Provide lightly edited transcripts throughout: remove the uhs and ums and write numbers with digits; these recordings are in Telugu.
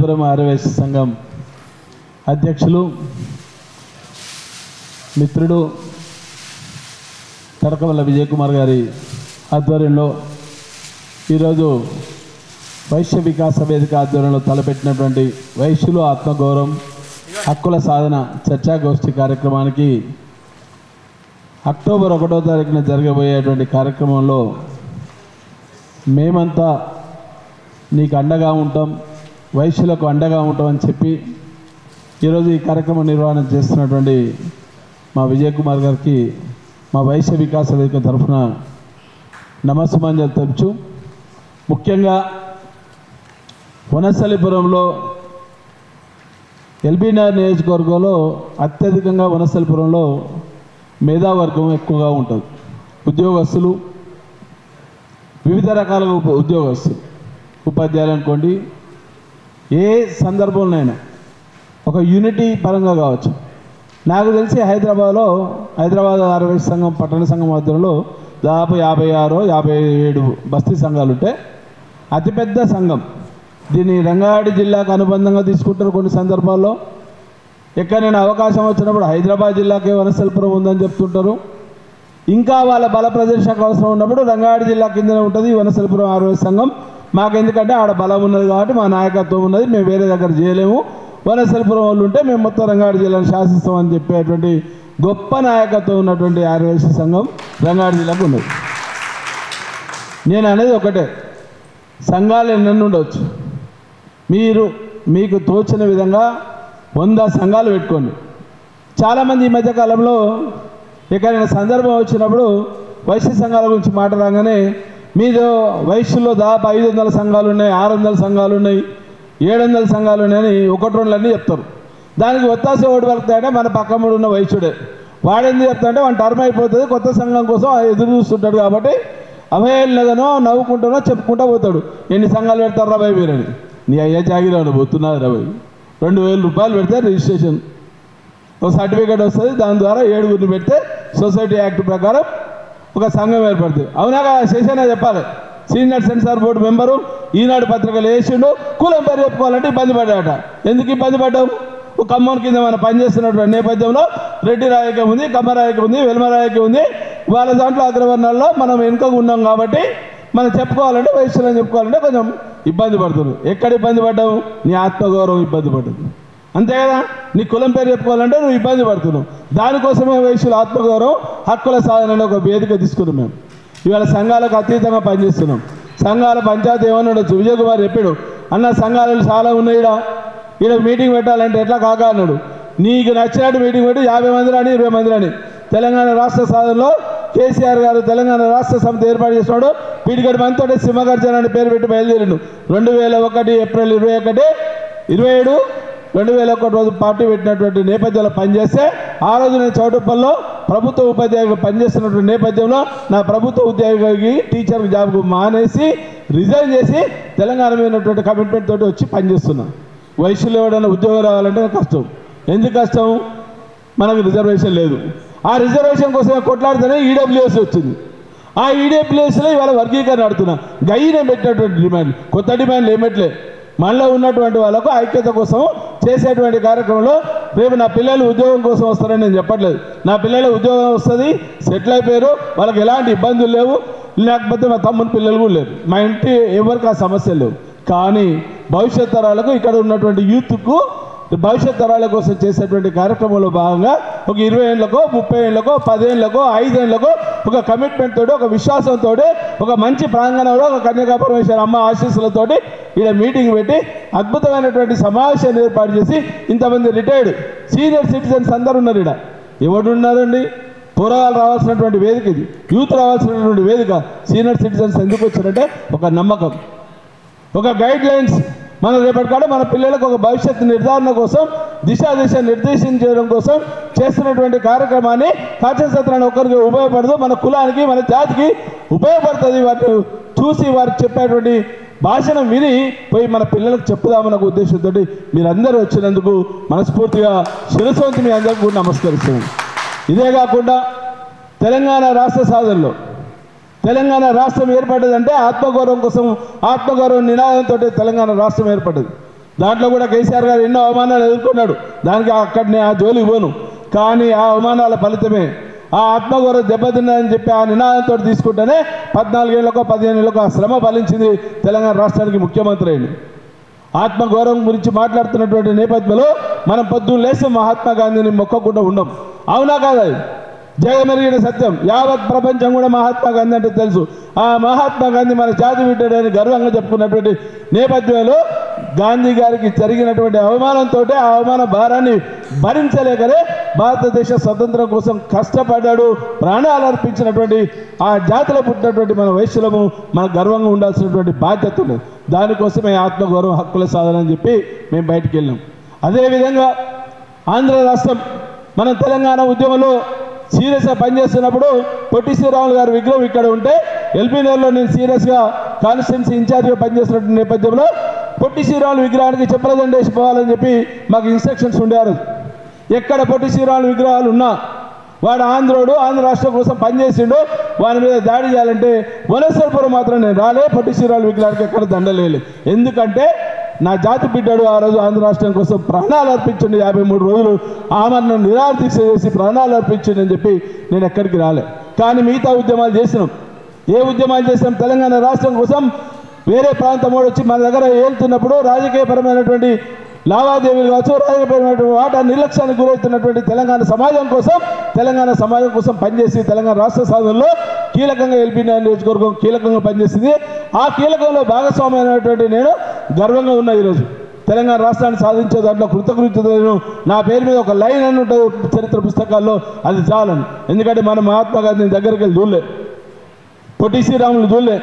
ఆర్యవైశ్య సంఘం అధ్యక్షులు మిత్రుడు తడకవల్ల విజయ్ కుమార్ గారి ఆధ్వర్యంలో ఈరోజు వైశ్య వికాస వేదిక ఆధ్వర్యంలో తలపెట్టినటువంటి వైశ్యులు ఆత్మగౌరవం హక్కుల సాధన చర్చాగోష్ఠి కార్యక్రమానికి అక్టోబర్ 1వ తారీఖున జరగబోయేటువంటి కార్యక్రమంలో మేమంతా నీకు అండగా ఉంటాం, వైశ్యులకు అండగా ఉంటామని చెప్పి ఈరోజు ఈ కార్యక్రమం నిర్వహణ చేస్తున్నటువంటి మా విజయ్ కుమార్ గారికి మా వైశ్య వికాస వేదిక తరఫున నమస్సుమాంజలి తెలుపుచు, ముఖ్యంగా వనస్థలిపురంలో ఎల్బీనగర్ నియోజకవర్గంలో అత్యధికంగా వనస్థలిపురంలో మేధావర్గం ఎక్కువగా ఉంటుంది. ఉద్యోగస్తులు, వివిధ రకాల ఉద్యోగస్తులు, ఉపాధ్యాయులు అనుకోండి, ఏ సందర్భంలోనైనా ఒక యూనిటీ పరంగా కావచ్చు. నాకు తెలిసి హైదరాబాద్ ఆర్యవైశ్య సంఘం పట్టణ సంఘం ఆధ్వర్యంలో దాదాపు 56 57 బస్తీ సంఘాలు ఉంటే అతిపెద్ద సంఘం. దీన్ని రంగారెడ్డి జిల్లాకు అనుబంధంగా తీసుకుంటారు. కొన్ని సందర్భాల్లో ఎక్కడైనా అవకాశం వచ్చినప్పుడు హైదరాబాద్ జిల్లాకే వనస్థలిపురం ఉందని చెప్తుంటారు. ఇంకా వాళ్ళ బల ప్రదర్శనకు అవసరం ఉన్నప్పుడు రంగారెడ్డి జిల్లా కిందనే ఉంటుంది వనస్థలిపురం ఆర్యవైశ్య సంఘం. మాకెందుకంటే ఆడ బలం ఉన్నది కాబట్టి, మా నాయకత్వం ఉన్నది, మేము వేరే దగ్గర చేయలేము, వనస్థలిపురం వాళ్ళు ఉంటే మేము మొత్తం రంగారెడ్డి జిల్లాను శాసిస్తామని చెప్పేటువంటి గొప్ప నాయకత్వం ఉన్నటువంటి ఆర్యవైశ్య సంఘం రంగారెడ్డి జిల్లాకు ఉన్నది. నేను అనేది ఒకటే, సంఘాలు ఎన్నెన్ని ఉండవచ్చు, మీకు తోచిన విధంగా 100 సంఘాలు పెట్టుకోండి. చాలామంది ఈ మధ్యకాలంలో ఎక్కడైనా సందర్భం వచ్చినప్పుడు వైశ్య సంఘాల గురించి మాట రాగానే మీరు వైశ్యుల్లో దాదాపు 500 సంఘాలు ఉన్నాయి, 600 సంఘాలు ఉన్నాయి, 700 సంఘాలు ఉన్నాయని 1-2 చెప్తారు. దానికి ఒత్తాస ఓటు పలుకుతాయంటే మన పక్కముడు ఉన్న వైశ్యుడే. వాడేందుకు చెప్తాడంటే వాడి టర్మ్ అయిపోతుంది, కొత్త సంఘం కోసం ఎదురు చూస్తుంటాడు. కాబట్టి అవహేళనగానో నవ్వుకుంటానో చెప్పుకుంటూ పోతాడు. ఎన్ని సంఘాలు పెడతారు రాబాయ్ మీరని. నీ అయ్యా జాగిరాను పోతున్నారు రాబాయ్. 2000 రూపాయలు పెడితే రిజిస్ట్రేషన్, ఒక సర్టిఫికేట్ వస్తుంది. దాని ద్వారా 7గురిని పెడితే సొసైటీ యాక్ట్ ప్రకారం ఒక సంఘం ఏర్పడుతుంది. అవునాగా శేషనే చెప్పాలి. సీనియర్ సెన్సార్ బోర్డు మెంబరు ఈనాడు పత్రికలు వేసిండు, కులం పేరు చెప్పుకోవాలంటే ఇబ్బంది పడ్డాట. ఎందుకు ఇబ్బంది పడ్డావు? ఒక ఖమ్మం కింద మనం పనిచేస్తున్నటువంటి నేపథ్యంలో రెడ్డి రాయకం ఉంది, కమ్మరాయకం ఉంది, వెల్మరాయకం ఉంది. వాళ్ళ దాంట్లో అగ్రవర్ణాల్లో మనం వెనుకగా ఉన్నాం కాబట్టి మనం చెప్పుకోవాలంటే వైశ్యులని చెప్పుకోవాలంటే కొంచెం ఇబ్బంది పడుతున్నాం. ఎక్కడ ఇబ్బంది పడ్డావు? నీ ఆత్మగౌరవం ఇబ్బంది పడుతుంది, అంతే కదా. నీ కులం పేరు చెప్పుకోవాలంటే నువ్వు ఇబ్బంది పడుతున్నావు. దానికోసమే వైశ్యుల ఆత్మగౌరవం హక్కుల సాధన ఒక వేదిక తీసుకున్నాం. మేము ఇవాళ సంఘాలకు అతీతంగా పనిచేస్తున్నాం. సంఘాల పంచాయతీ ఏమన్నా ఉండొచ్చు. విజయ్ కుమార్ చెప్పాడు, అన్న సంఘాలు చాలా ఉన్నాయి, ఈడ మీటింగ్ పెట్టాలంటే ఎట్లా కాక అన్నాడు. నీకు నచ్చినట్టు మీటింగ్ పెట్టి 50 మంది రాని 20 మంది రాని. తెలంగాణ రాష్ట్ర సాధనలో కేసీఆర్ గారు తెలంగాణ రాష్ట్ర సమితి ఏర్పాటు చేసినాడు. పీడిగడి మందితో సింహగర్జన అని పేరు పెట్టి బయలుదేరిండు. 2001 ఏప్రిల్ 21, 27, 2001 రోజు పార్టీ పెట్టినటువంటి నేపథ్యంలో పనిచేస్తే, ఆ రోజు నేను చౌటుప్పల్లో ప్రభుత్వ ఉపాధ్యాయులు పనిచేస్తున్నటువంటి నేపథ్యంలో నా ప్రభుత్వ ఉద్యోగి టీచర్ జాబ్కు మానేసి రిజైన్ చేసి తెలంగాణ మీద ఉన్నటువంటి కమిట్మెంట్ తోటి వచ్చి పనిచేస్తున్నాను. వైశ్యులు ఎవడైనా ఉద్యోగం రావాలంటే కష్టం. ఎందుకు కష్టం? మనకు రిజర్వేషన్ లేదు. ఆ రిజర్వేషన్ కోసమే కొట్లాడితేనే ఈడబ్ల్యూఎస్ వచ్చింది. ఆ ఈడబ్ల్యూఎస్లో ఇవాళ వర్గీకరణ ఆడుతున్నా. గైనే పెట్టినటువంటి డిమాండ్, కొత్త డిమాండ్లు ఏమట్లే. మనలో ఉన్నటువంటి వాళ్ళకు ఐక్యత కోసం చేసేటువంటి కార్యక్రమంలో రేపు నా పిల్లలు ఉద్యోగం కోసం వస్తారని నేను చెప్పట్లేదు. నా పిల్లలు ఉద్యోగం వస్తుంది, సెటిల్ అయిపోయారు, వాళ్ళకి ఎలాంటి ఇబ్బందులు లేవు. లేకపోతే మా తమ్ముని పిల్లలు కూడా లేరు, మా ఇంటి ఎవరికి ఆ సమస్యలు లేవు. కానీ భవిష్యత్ తరాలకు, ఇక్కడ ఉన్నటువంటి యూత్కు భవిష్యత్ తరాల కోసం చేసేటువంటి కార్యక్రమంలో భాగంగా ఒక 20 ఏళ్ళకో 30 ఏళ్ళకో 10 ఏళ్ళకో 5 ఏళ్ళకో ఒక కమిట్మెంట్ తోటి, ఒక విశ్వాసంతో, ఒక మంచి ప్రాంగణంలో ఒక కన్యకా పరమేశ్వర అమ్మ ఆశీస్సులతోటి ఇక్కడ మీటింగ్ పెట్టి అద్భుతమైనటువంటి సమావేశాన్ని ఏర్పాటు చేసి ఇంతమంది రిటైర్డ్ సీనియర్ సిటిజన్స్ అందరూ ఉన్నారు. ఇక్కడ ఎవడున్నారండి? పోరాగాలు రావాల్సినటువంటి వేదిక ఇది, యూత్ రావాల్సినటువంటి వేదిక. సీనియర్ సిటిజన్స్ ఎందుకు వచ్చారంటే ఒక నమ్మకం, ఒక గైడ్ లైన్స్. మనం రేపటికాడ మన పిల్లలకు ఒక భవిష్యత్తు నిర్ధారణ కోసం, దిశ నిర్దేశించడం కోసం చేస్తున్నటువంటి కార్యక్రమాన్ని కాచసత్రాన్ని ఒక్కరికి ఉపయోగపడదు, మన కులానికి మన జాతికి ఉపయోగపడుతుంది. వాటిని చూసి వారికి చెప్పేటువంటి భాషను విని పోయి మన పిల్లలకు చెప్పుదామన్న ఉద్దేశంతో మీరందరూ వచ్చినందుకు మనస్ఫూర్తిగా శిరస్సు వంచి మీ అందరికీ కూడా నమస్కరిస్తున్నాను. ఇదే కాకుండా తెలంగాణ రాష్ట్ర సాధనలో తెలంగాణ రాష్ట్రం ఏర్పడ్డదంటే ఆత్మగౌరవం కోసం, ఆత్మగౌరవ నినాదంతో తెలంగాణ రాష్ట్రం ఏర్పడ్డది. దాంట్లో కూడా కేసీఆర్ గారు ఎన్నో అవమానాలు ఎదుర్కొన్నాడు. దానికి అక్కడనే ఆ జోలికి పోను. కానీ ఆ అవమానాల ఫలితమే ఆ ఆత్మగౌరవ దెబ్బతిన్నదని చెప్పి ఆ నినాదంతో తీసుకుంటేనే 14 ఏళ్ళకో 15 ఏళ్ళకో ఆ శ్రమ ఫలించింది. తెలంగాణ రాష్ట్రానికి ముఖ్యమంత్రి అయింది. ఆత్మగౌరవం గురించి మాట్లాడుతున్నటువంటి నేపథ్యంలో మనం పొద్దున్న లేసి మహాత్మా గాంధీని మొక్కకుండా ఉండం. అవునా కాదా? జగమెరిగిన సత్యం. యావత్ ప్రపంచం కూడా మహాత్మా గాంధీ అంటే తెలుసు. ఆ మహాత్మా గాంధీ మన జాతి బిడ్డడని గర్వంగా చెప్పుకున్నటువంటి నేపథ్యంలో గాంధీ గారికి జరిగినటువంటి అవమానంతో ఆ అవమాన భారాన్ని భరించలేకనే భారతదేశ స్వతంత్రం కోసం కష్టపడ్డాడు, ప్రాణాలు అర్పించినటువంటి ఆ జాతిలో పుట్టినటువంటి మన వైశ్యులము మన గర్వంగా ఉండాల్సినటువంటి బాధ్యత ఉంది. దానికోసమే ఆత్మగౌరవం హక్కుల సాధన అని చెప్పి మేము బయటికి వెళ్ళాం. అదేవిధంగా ఆంధ్ర రాష్ట్రం మన తెలంగాణ ఉద్యమంలో సీరియస్గా పనిచేస్తున్నప్పుడు పొట్టి శ్రీరాములు గారి విగ్రహం ఇక్కడ ఉంటే ఎల్బీనగర్లో నేను సీరియస్గా కాన్స్టిట్యున్సీ ఇన్ఛార్జ్గా పనిచేస్తున్న నేపథ్యంలో పొట్టి శ్రీరాములు విగ్రహానికి చెప్పుల వేసి పోవాలని చెప్పి మాకు ఇన్స్ట్రక్షన్స్ ఉండేవారు. ఎక్కడ పొట్టి శ్రీరాములు విగ్రహాలు ఉన్నా వాడు ఆంధ్రోడు, ఆంధ్ర రాష్ట్రం కోసం పనిచేసిండు, వాని మీద దాడి చేయాలంటే వనసరపురం మాత్రం నేను రాలే, పొట్టి శ్రీరాములు విగ్రహానికి ఎక్కడ దండలేదు. ఎందుకంటే నా జాతి బిడ్డడు ఆ రోజు ఆంధ్ర రాష్ట్రం కోసం ప్రాణాలు అర్పించండి, 53 రోజులు ఆమరణ నిరాదీక్ష చేసి ప్రాణాలు అర్పించండి అని చెప్పి నేను ఎక్కడికి రాలే. కానీ మిగతా ఉద్యమాలు చేసినాం. ఏ ఉద్యమాలు చేసినాం? తెలంగాణ రాష్ట్రం కోసం వేరే ప్రాంతం వచ్చి మన దగ్గర ఏలుతున్నప్పుడు రాజకీయపరమైనటువంటి లావాదేవీలు కావచ్చు, రాజకీయపరమైనటువంటి వాటా నిర్లక్ష్యానికి గురవుతున్నటువంటి తెలంగాణ సమాజం కోసం పనిచేసి తెలంగాణ రాష్ట్ర సాధనలో కీలకంగా ఎల్బీ నియోజకవర్గం కీలకంగా పనిచేసింది. ఆ కీలకంలో భాగస్వామ్యమైనటువంటి నేను గర్వంగా ఉన్నా. ఈరోజు తెలంగాణ రాష్ట్రాన్ని సాధించే దాంట్లో కృతజ్ఞతను నా పేరు మీద ఒక లైన్ అని ఉంటుంది చరిత్ర పుస్తకాల్లో, అది చాలను. ఎందుకంటే మనం మహాత్మా గాంధీని దగ్గరికి వెళ్ళి చూడలే, పొట్టి శ్రీరాములు చూడలే,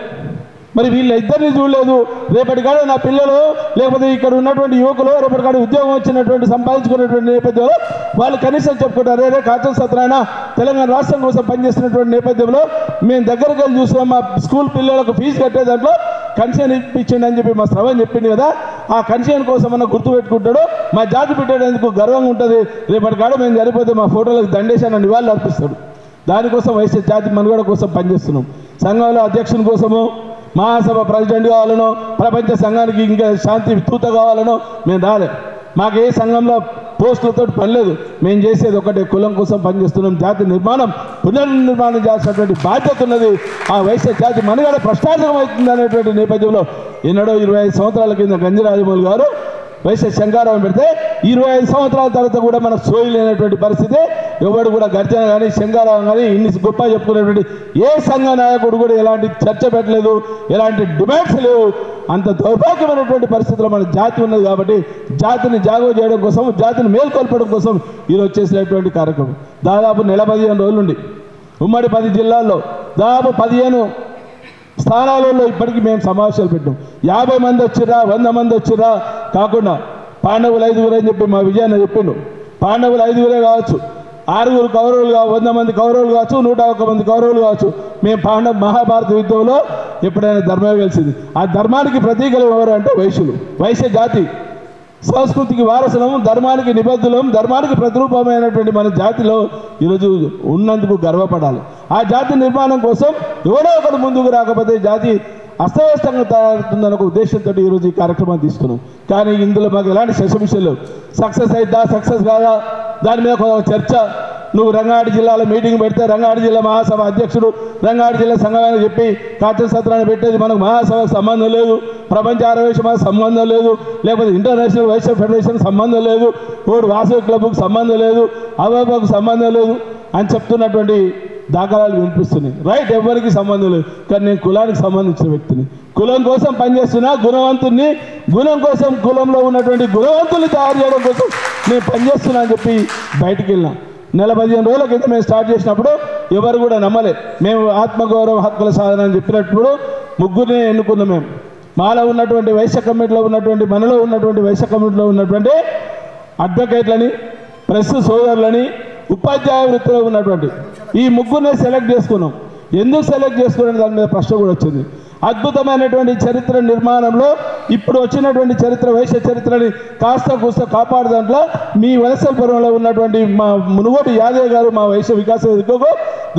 మరి వీళ్ళ ఇద్దరిని చూడలేదు. రేపటికాడ నా పిల్లలు లేకపోతే ఇక్కడ ఉన్నటువంటి యువకులు రేపటికాడ ఉద్యోగం వచ్చినటువంటి సంపాదించుకున్నటువంటి నేపథ్యంలో వాళ్ళు కనీసం చెప్పుకుంటారు, రే కాచం సత్యనారాయణ తెలంగాణ రాష్ట్రం కోసం పనిచేస్తున్నటువంటి నేపథ్యంలో మేము దగ్గరికి వెళ్ళి చూసినాం, మా స్కూల్ పిల్లలకు ఫీజు కట్టే దాంట్లో కన్సెషన్ ఇప్పించండి అని చెప్పి మా శ్రవణ్ చెప్పింది కదా. ఆ కన్సెషన్ కోసం అన్న గుర్తుపెట్టుకుంటాడు, మా జాతి పెట్టేందుకు గర్వంగా ఉంటుంది. రేపటికాడ మేము సరిపోతే మా ఫోటోలకు దండేశాన నివాళులు అర్పిస్తాడు. దానికోసం వైశ్య జాతి మనుగడ కోసం పనిచేస్తున్నాం. సంఘంలో అధ్యక్షుని కోసము, మహాసభ ప్రెసిడెంట్ కావాలనో, ప్రపంచ సంఘానికి ఇంకా శాంతి దూత కావాలనో మేము రాలే. మాకు ఏ సంఘంలో పోస్టులతో పని లేదు. మేము చేసేది ఒకటే, కులం కోసం పనిచేస్తున్నాం. జాతి నిర్మాణం, పునర్నిర్మాణం చేయాల్సినటువంటి బాధ్యత ఉన్నది. ఆ వైశ్య జాతి మనుగడ ప్రశ్నార్థకం అవుతుంది అనేటువంటి నేపథ్యంలో ఎన్నడో 25 సంవత్సరాల కింద గంజి రాజమౌళి గారు వైశ్య శంకారావం పెడితే 25 సంవత్సరాల తర్వాత కూడా మనకు సోయి లేనటువంటి పరిస్థితి. ఎవడు కూడా గర్జన కానీ శంకారావం కానీ ఇన్ని గొప్ప చెప్పుకునేటువంటి ఏ సంఘ నాయకుడు కూడా ఎలాంటి చర్చ పెట్టలేదు, ఎలాంటి డిమాండ్స్ లేవు. అంత దౌర్భాగ్యమైనటువంటి పరిస్థితుల్లో మన జాతి ఉన్నది. కాబట్టి జాతిని జాగో చేయడం కోసం, జాతిని మేల్కొల్పడం కోసం ఈరోజు చేసినటువంటి కార్యక్రమం దాదాపు 15 రోజులుండి ఉమ్మడి 10 జిల్లాల్లో దాదాపు 15 స్థానాలలో ఇప్పటికీ మేము సమావేశాలు పెట్టాం. 50 మంది వచ్చిరా, 100 మంది వచ్చిరా కాకుండా పాండవులు 5గురు అని చెప్పి మా విజయాన్ని చెప్పిండు. పాండవులు 5గురే కావచ్చు, 6 కౌరవులు 100 మంది కౌరవులు కావచ్చు, 101 మంది కౌరవులు కావచ్చు. మేము మహాభారత యుద్ధంలో ఎప్పుడైనా ధర్మమే గెలిచింది. ఆ ధర్మానికి ప్రతీకలు ఎవరు అంటే వైశ్యులు. వైశ్య జాతి సంస్కృతికి వారసులం, ధర్మానికి నిబద్ధులం, ధర్మానికి ప్రతిరూపమైనటువంటి మన జాతిలో ఈరోజు ఉన్నందుకు గర్వపడాలి. ఆ జాతి నిర్మాణం కోసం ఎవడో ఒకడు ముందుకు రాకపోతే జాతి అస్తవ్యస్తంగా తయారవుతుందన్న ఒక ఉద్దేశంతో ఈరోజు ఈ కార్యక్రమాన్ని తీసుకున్నాం. కానీ ఇందులో మాకు ఎలాంటి శశమిషలు సక్సెస్ అయిద్దా సక్సెస్ కాదా దాని మీద ఒక చర్చ. నువ్వు రంగారెడ్డి జిల్లాలో మీటింగ్ పెడితే రంగారెడ్డి జిల్లా మహాసభ అధ్యక్షుడు రంగారెడ్డి జిల్లా సంఘాన్ని చెప్పి కాచం సత్రాన్ని పెట్టేది మనకు మహాసభకు సంబంధం లేదు, ప్రపంచ ఆరవేశ సంబంధం లేదు, లేకపోతే ఇంటర్నేషనల్ వైశ్య ఫెడరేషన్ సంబంధం లేదు, ఓడు వాసవి క్లబ్కు సంబంధం లేదు, అవకు సంబంధం లేదు అని చెప్తున్నటువంటి దాఖలాలు వినిపిస్తున్నాయి. రైట్, ఎవరికి సంబంధం లేదు. కానీ నేను కులానికి సంబంధించిన వ్యక్తిని, కులం కోసం పనిచేస్తున్నా, గుణవంతుని, గుణం కోసం కులంలో ఉన్నటువంటి గుణవంతుల్ని తయారు చేయడం కోసం నేను పనిచేస్తున్నా అని చెప్పి బయటికి వెళ్ళినా. 15 రోజుల కింద మేము స్టార్ట్ చేసినప్పుడు ఎవరు కూడా నమ్మలే. మేము ఆత్మగౌరవ హక్కుల సాధన అని చెప్పినప్పుడు 3గురిని ఎన్నుకున్నాం. మేము మాలో ఉన్నటువంటి వైశ్య కమిటీలో ఉన్నటువంటి మనలో ఉన్నటువంటి వైశ్య కమిటీలో ఉన్నటువంటి అడ్వకేట్లని, ప్రెస్ సోదరులని, ఉపాధ్యాయ వృత్తిలో ఉన్నటువంటి ఈ 3గురిని సెలెక్ట్ చేసుకున్నాం. ఎందుకు సెలెక్ట్ చేసుకునే దాని మీద ప్రశ్న కూడా వచ్చింది. అద్భుతమైనటువంటి చరిత్ర నిర్మాణంలో ఇప్పుడు వచ్చినటువంటి చరిత్ర వైశ్య చరిత్రని కాస్త కూస్త కాపాడు దాంట్లో మీ వలసలపురంలో ఉన్నటువంటి మా మునుగోటి యాదయ్య గారు మా వైశ్య వికాస వేదికకు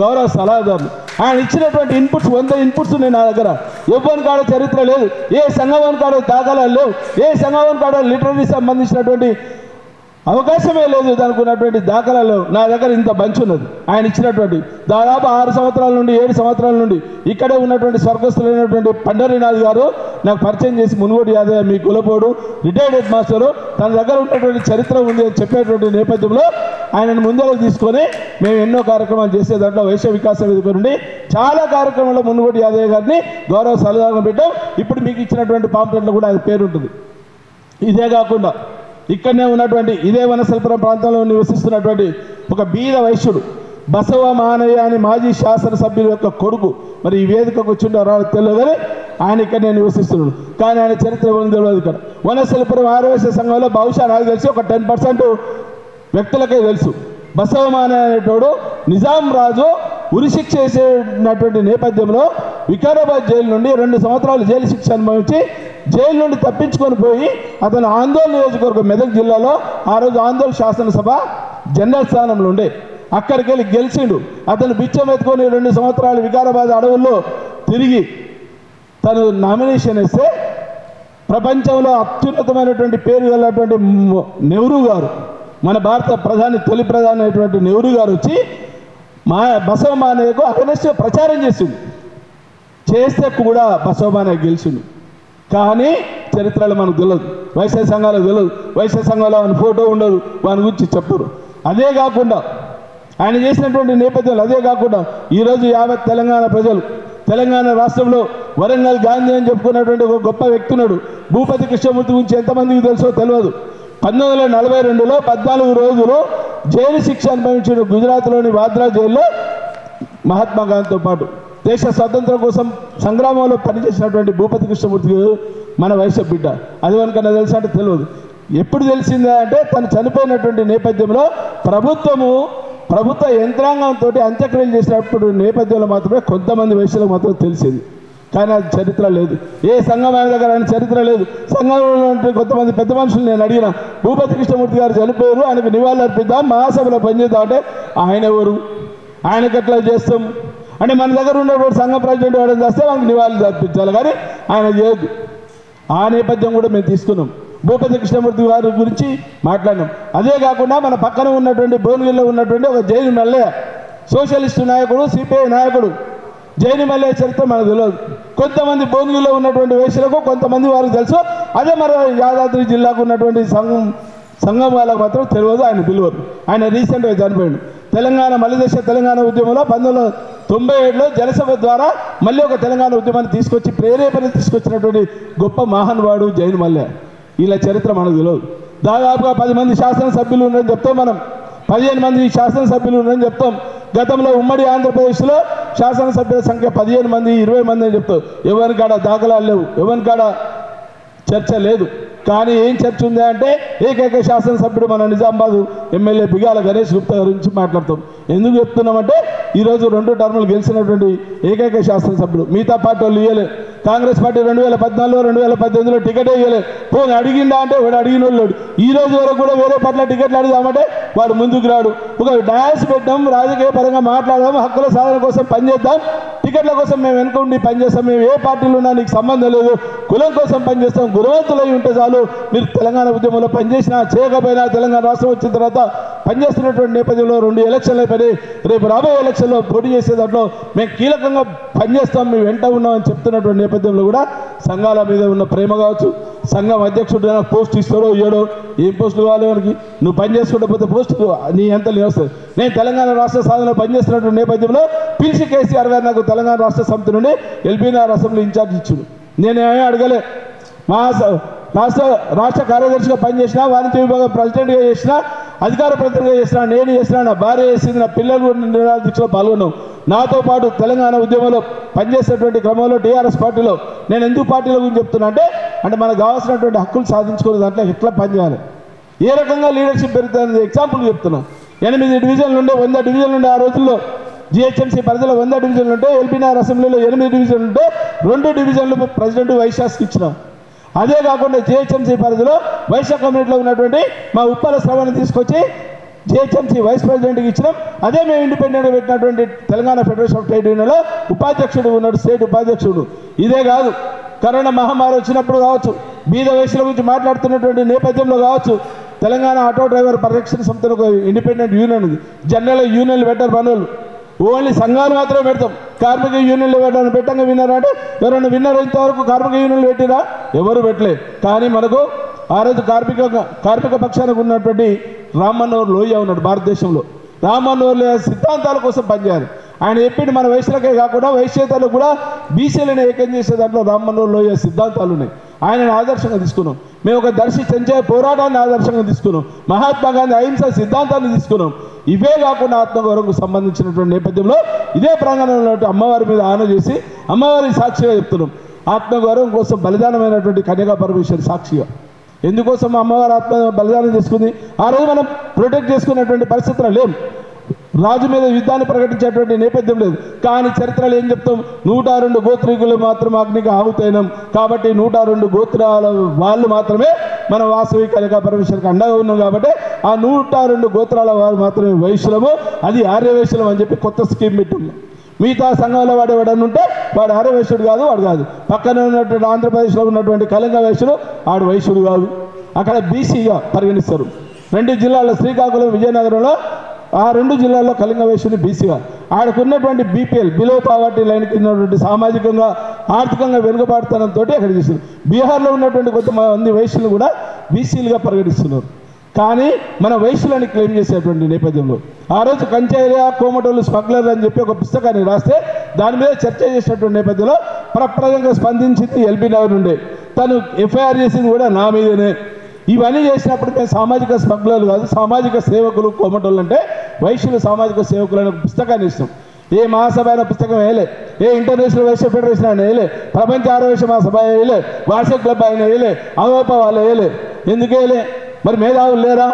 గౌరవ సలహాదారులు ఆయన ఇచ్చినటువంటి ఇన్పుట్స్ 100 ఇన్పుట్స్ ఉన్నాయి నా దగ్గర. ఎవ్వరి కాడ చరిత్ర లేదు, ఏ సంఘం కాడ దాఖలాలు లేవు, ఏ సంఘం కాడ లిటరరీ సంబంధించినటువంటి అవకాశమే లేదు, దానికి ఉన్నటువంటి దాఖలాలు నా దగ్గర ఇంత బంచ్ ఉన్నది. ఆయన ఇచ్చినటువంటి దాదాపు 6 సంవత్సరాల నుండి 7 సంవత్సరాల నుండి ఇక్కడే ఉన్నటువంటి స్వర్గస్థులైనటువంటి పండరీనాథ్ గారు నాకు పరిచయం చేసి మునుగోటి యాదయ్య మీ కులపోడు రిటైర్డ్ హెడ్ మాస్టరు తన దగ్గర ఉన్నటువంటి చరిత్ర ఉంది అని చెప్పేటువంటి నేపథ్యంలో ఆయనను ముందరకు తీసుకొని మేము ఎన్నో కార్యక్రమాలు చేసే దాంట్లో వైశ్య వికాస వేదిక నుండి చాలా కార్యక్రమంలో మునుగోటి యాదయ్య గారిని గౌరవ సలహాదారులను పెట్టాం. ఇప్పుడు మీకు ఇచ్చినటువంటి పాంప్లెట్లో కూడా అది పేరు ఉంటుంది. ఇదే కాకుండా ఇక్కడనే ఉన్నటువంటి ఇదే వనసల్పురం ప్రాంతంలో నివసిస్తున్నటువంటి ఒక బీద వైశ్యుడు బసవ మానయ్య అని మాజీ శాసనసభ్యుల యొక్క కొడుకు, మరి ఈ వేదికకు వచ్చిండో రావడం తెలియదు కానీ ఆయన ఇక్కడనే నివసిస్తున్నాడు. కానీ ఆయన చరిత్ర తెలియదు. ఇక్కడ వనసల్పురం ఆర్యవైశ్య సంఘంలో బహుశా నాకు తెలిసి ఒక 10% వ్యక్తులకే తెలుసు. బసవ మానయ్య అనేటోడు నిజాం రాజు ఉరిశిక్ష చేసేటటువంటి నేపథ్యంలో వికారాబాద్ జైలు నుండి 2 సంవత్సరాలు జైలు శిక్ష అనుభవించి జైలు నుండి తప్పించుకొని పోయి అతను ఆందోళన నియోజకవర్గం మెదక్ జిల్లాలో ఆ రోజు ఆందోళన శాసనసభ జనరల్ స్థానంలో ఉండే అక్కడికి వెళ్ళి గెలిచిండు. అతను బిచ్చం ఎత్తుకొని 2 సంవత్సరాలు వికారాబాద్ అడవుల్లో తిరిగి తను నామినేషన్ వేస్తే ప్రపంచంలో అత్యున్నతమైనటువంటి పేరు వెళ్ళినటువంటి నెహ్రూ గారు, మన భారత తొలి ప్రధాని అయినటువంటి నెహ్రూ గారు వచ్చి బసవ మానయ్యకు అగనెస్ట్ ప్రచారం చేస్తే కూడా బసవ మానయ్య గెలిచిండు. కానీ చరిత్రలో మనకు తెలియదు, వైశ్య సంఘాలకు తెలియదు. వైశ్య సంఘంలో ఆయన ఫోటో ఉండదు, వాని గురించి చెప్పరు. అదే కాకుండా ఆయన చేసినటువంటి నేపథ్యాలు అదే కాకుండా ఈరోజు యావత్ తెలంగాణ ప్రజలు తెలంగాణ రాష్ట్రంలో వరంగల్ గాంధీ అని చెప్పుకున్నటువంటి ఒక గొప్ప వ్యక్తి ఉన్నాడు. భూపతి కృష్ణమూర్తి గురించి ఎంతమందికి తెలుసో తెలియదు. 1942లో 14 రోజులు జైలు శిక్ష అనుభవించిన గుజరాత్లోని వాద్రా జైల్లో మహాత్మా గాంధీతో పాటు దేశ స్వాతంత్రం కోసం సంగ్రామంలో పనిచేసినటువంటి భూపతి కృష్ణమూర్తి మన వైశ్య బిడ్డ. అది మనకన్నా తెలుసా అంటే తెలియదు. ఎప్పుడు తెలిసిందే అంటే తను చనిపోయినటువంటి నేపథ్యంలో ప్రభుత్వ యంత్రాంగంతో అంత్యక్రియలు చేసినప్పుడు నేపథ్యంలో మాత్రమే కొంతమంది వైశ్యులకు మాత్రం తెలిసేది. కానీ అది చరిత్ర లేదు. ఏ సంఘం ఆయన దగ్గర ఆయన చరిత్ర లేదు. సంఘంలో కొంతమంది పెద్ద మనుషులు నేను అడిగిన, భూపతి కృష్ణమూర్తి గారు చనిపోయారు, ఆయనకు నివాళులు అర్పిద్దాం, మహాసభలో పనిచేద్దాం అంటే ఆయన ఎవరు, ఆయనకు ఎట్లా చేస్తాం అంటే మన దగ్గర ఉన్నటువంటి సంఘం ప్రెసిడెంట్ వాడని చేస్తే మనకు నివాళులు అర్పించాలి, కానీ ఆయన చేయదు. ఆ నేపథ్యం కూడా మేము తీసుకున్నాం. భూపతి కృష్ణమూర్తి గారి గురించి మాట్లాడినాం. అదే కాకుండా మన పక్కన ఉన్నటువంటి భువనగిరిలో ఉన్నటువంటి ఒక జైలు మల్లయ్య సోషలిస్టు నాయకుడు, సిపిఐ నాయకుడు, జైలు మల్లయ్య చరిత్ర మనకు తెలియదు. కొంతమంది భువనగిరిలో ఉన్నటువంటి వేశ్యలకు కొంతమంది వారికి తెలుసు. అదే మన యాదాద్రి జిల్లాకు ఉన్నటువంటి సంఘం వాళ్ళకు మాత్రం తెలియదు, ఆయన పిలువరు. ఆయన రీసెంట్గా చనిపోయాడు. మలిదశ తెలంగాణ ఉద్యమంలో 1997లో జనసభ ద్వారా మళ్ళీ ఒక తెలంగాణ ఉద్యమాన్ని తీసుకొచ్చి ప్రేరేపణ తీసుకొచ్చినటువంటి గొప్ప మహానుభావుడు జైలు మల్లయ్య. ఇలా చరిత్ర మనకు తెలియదు. దాదాపుగా 10 మంది శాసనసభ్యులు ఉన్నారని చెప్తాం, మనం 15 మంది శాసనసభ్యులు ఉన్నారని చెప్తాం. గతంలో ఉమ్మడి ఆంధ్రప్రదేశ్లో శాసనసభ్యుల సంఖ్య 15 మంది 20 మంది అని చెప్తాం. ఎవరి కాడ దాఖలాలు లేవు, ఎవరి కాడ చర్చ లేదు. కానీ ఏం చర్చ ఉందా అంటే ఏకైక శాసనసభ్యుడు మన నిజామాబాద్ ఎమ్మెల్యే బిగాల గణేష్ గుప్తా గురించి మాట్లాడుతాం. ఎందుకు చెప్తున్నామంటే ఈరోజు 2 టర్ములు గెలిచినటువంటి ఏకైక శాసనసభ్యుడు. మిగతా పార్టీ వాళ్ళు ఇవ్వలే. కాంగ్రెస్ పార్టీ 2014 2018లో టికెట్ ఇవ్వలే. పోనీ అడిగిందా అంటే వాడు అడిగిన వాళ్ళు ఈ రోజు వరకు కూడా వేరే పార్టీలో టికెట్లు అడుగుదామంటే వాడు ముందుకు రాడు. ఒక డాన్స్ పెట్టాం, రాజకీయ పరంగా మాట్లాడదాం, హక్కుల సాధన కోసం పనిచేద్దాం, టికెట్ల కోసం మేము వెనుక ఉండి పనిచేస్తాం, మేము ఏ పార్టీలో ఉన్నా నీకు సంబంధం లేదు, కులం కోసం పనిచేస్తాం, గుణవంతులై ఉంటే చాలు. మీరు తెలంగాణ ఉద్యమంలో పనిచేసినా చేయకపోయినా తెలంగాణ రాష్ట్రం వచ్చిన తర్వాత పనిచేస్తున్నటువంటి నేపథ్యంలో 2 ఎలక్షన్లు అయిపోయి రేపు రాబోయే ఎలక్షన్లో పోటీ చేసే దాంట్లో మేము కీలకంగా పనిచేస్తాం, మేము వెంట ఉన్నామని చెప్తున్నటువంటి నేపథ్యంలో కూడా సంఘాల మీద ఉన్న ప్రేమ కావచ్చు, సంఘం అధ్యక్షుడు పోస్ట్ ఇస్తాడో ఇయ్యడో, ఏం పోస్టులు కావాలి వానికి, నువ్వు పని చేసుకుంటే పోతే పోస్టులు నీ ఎంత వస్తుంది. నేను తెలంగాణ రాష్ట్ర సాధనలో పనిచేస్తున్నటువంటి నేపథ్యంలో పిలిచి కేసీఆర్ గారు నాకు తెలంగాణ రాష్ట్ర సమితి నుండి ఎల్బీనగర్ అసెంబ్లీ ఇన్ఛార్జ్ ఇచ్చుడు. నేనేమీ అడగలే. మా రాష్ట్ర కార్యదర్శిగా పనిచేసిన, వాణిజ్య విభాగం ప్రెసిడెంట్గా చేసిన, అధికార ప్రతినిధిగా చేసిన, నేను చేసిన, నా భార్య చేసింది, నా పిల్లలు నిర్ణయాల దీక్షలో పాల్గొన్నాం. నాతో పాటు తెలంగాణ ఉద్యమంలో పనిచేసేటువంటి క్రమంలో టీఆర్ఎస్ పార్టీలో నేను ఎందుకు పార్టీల గురించి చెప్తున్నా అంటే మనకు కావాల్సినటువంటి హక్కులు సాధించుకునే దాంట్లో ఎట్లా పనిచేయాలి, ఏ రకంగా లీడర్షిప్ పెరుగుతుంది ఎగ్జాంపుల్ చెప్తున్నా. 8 డివిజన్లు ఉండే 100 డివిజన్లు ఉండే ఆ రోజుల్లో జిహెచ్ఎంసీ పరిధిలో 100 డివిజన్లు ఉంటే ఎల్బీనగర్ అసెంబ్లీలో 8 డివిజన్లు ఉంటే 2 డివిజన్లు ప్రెసిడెంట్ వైస్ ఛాన్సలర్కి ఇచ్చినాం. అదే కాకుండా జిహెచ్ఎంసీ పరిధిలో వైశ్య కమ్యూనిటీలో ఉన్నటువంటి మా ఉప్పల శ్రవణ్ తీసుకొచ్చి జిహెచ్ఎంసీ వైస్ ప్రెసిడెంట్కి ఇచ్చినాం. అదే మేము ఇండిపెండెంట్గా పెట్టినటువంటి తెలంగాణ ఫెడరేషన్ ఆఫ్ ట్రేడ్ యూనియన్లో ఉపాధ్యక్షుడు ఉన్నాడు, స్టేట్ ఉపాధ్యక్షుడు. ఇదే కాదు, కరోనా మహమ్మారి వచ్చినప్పుడు కావచ్చు, బీద వయసుల గురించి మాట్లాడుతున్నటువంటి నేపథ్యంలో కావచ్చు, తెలంగాణ ఆటో డ్రైవర్ పరిరక్షణ సంస్థలో ఒక ఇండిపెండెంట్ యూనియన్ ఉంది. జనరల్ యూనియన్లు పెట్టారు పనులు, ఓన్లీ సంఘాలు మాత్రమే పెడతాం. కార్మిక యూనియన్లు పెట్టంగా విన్నారా అంటే ఎవరైనా విన్నారా? ఇంతవరకు కార్మిక యూనియన్లు పెట్టిరా? ఎవరు పెట్టలేదు. కానీ మనకు ఆ రోజు కార్మిక పక్షానికి ఉన్నటువంటి రామ్ మనోహర్ లోహియా ఉన్నాడు భారతదేశంలో. రామ్ మనోహర్ లోహియా సిద్ధాంతాల కోసం పనిచేయాలి. ఆయన చెప్పింది మన వయసులకే కాకుండా వయస్సేతలకు కూడా బీసీలను ఏకం చేసే దాంట్లో రామ్ మనోహర్ లోహియా సిద్ధాంతాలు ఉన్నాయి. ఆయనను ఆదర్శంగా తీసుకున్నాం. మేము ఒక దర్శి చెంచే పోరాటాన్ని ఆదర్శంగా తీసుకున్నాం. మహాత్మా గాంధీ అహింస సిద్ధాంతాన్ని తీసుకున్నాం. ఇవే కాకుండా ఆత్మగౌరవంకు సంబంధించినటువంటి నేపథ్యంలో ఇదే ప్రాంగణంలో అమ్మవారి మీద ఆన చేసి అమ్మవారి సాక్షిగా చెప్తున్నాం. ఆత్మగౌరవం కోసం బలిదానమైనటువంటి కన్యకా పరమేశ్వరి సాక్షిగా ఎందుకోసం అమ్మవారి ఆత్మ బలిదానం చేసుకుంది? ఆ రోజు మనం ప్రొటెక్ట్ చేసుకున్నటువంటి పరిస్థితులు లేవు. రాజు మీద యుద్ధాన్ని ప్రకటించేటువంటి నేపథ్యం లేదు. కానీ చరిత్రలో ఏం చెప్తాం? 102 గోత్రీకులు మాత్రం అగ్నికి ఆహుతైనాం కాబట్టి 102 గోత్రాల వాళ్ళు మాత్రమే మన వాసవి కన్యకా పరమేశ్వరికి అండగా ఉన్నాం. కాబట్టి ఆ 102 గోత్రాల వారు మాత్రమే వైశ్యులము, అది ఆర్యవైశ్యులం అని చెప్పి కొత్త స్కీమ్ పెట్టింది. మిగతా సంఘంలో వాడేవాడని ఉంటే వాడు ఆర్యవైశ్యుడు కాదు, వాడు కాదు. పక్కన ఉన్నటువంటి ఆంధ్రప్రదేశ్లో ఉన్నటువంటి కళింగ వైశ్యుడు ఆడు వైశ్యుడు కాదు, అక్కడ బీసీగా పరిగణిస్తారు. 2 జిల్లాల్లో శ్రీకాకుళం, విజయనగరంలో ఆ 2 జిల్లాల్లో కళింగ వైశ్యుని బీసీగా, ఆడకున్నటువంటి బీపీఎల్ బిలో పావర్టీ లైన్కి ఉన్నటువంటి సామాజికంగా ఆర్థికంగా వెనుకబాటుతనంతో అక్కడ చేశారు. బీహార్లో ఉన్నటువంటి కొంతమంది వైశ్యులు కూడా బీసీలుగా పరిగణిస్తున్నారు. కానీ మన వైశ్యులని క్లెయిమ్ చేసేటువంటి నేపథ్యంలో ఆ రోజు కంచైరియా కోమటోళ్ళు స్మగ్లర్ అని చెప్పి ఒక పుస్తకాన్ని రాస్తే దాని మీద చర్చ చేసినటువంటి నేపథ్యంలో ప్రప్రదంగా స్పందించింది ఎల్బీ నగర్ నుండే. తను ఎఫ్ఐఆర్ చేసింది కూడా నా మీదనే. ఇవన్నీ చేసినప్పుడు మేము సామాజిక స్మగ్లర్లు కాదు, సామాజిక సేవకులు కోమటోళ్ళు అంటే వైశ్యులు సామాజిక సేవకులు అనే పుస్తకాన్ని ఇస్తాం. ఏ మహాసభ అయిన పుస్తకం వేయలే, ఏ ఇంటర్నేషనల్ వైశ్య ఫెడరేషన్ ఆయన వేయలే, ప్రపంచ ఆరోగ్య మహాసభ వేయలే, వార్షిక క్లబ్ ఆయన వేయలే, అవోప వాళ్ళు వేయలే. ఎందుకు వేయలే? మరి మేధావులు లేరా?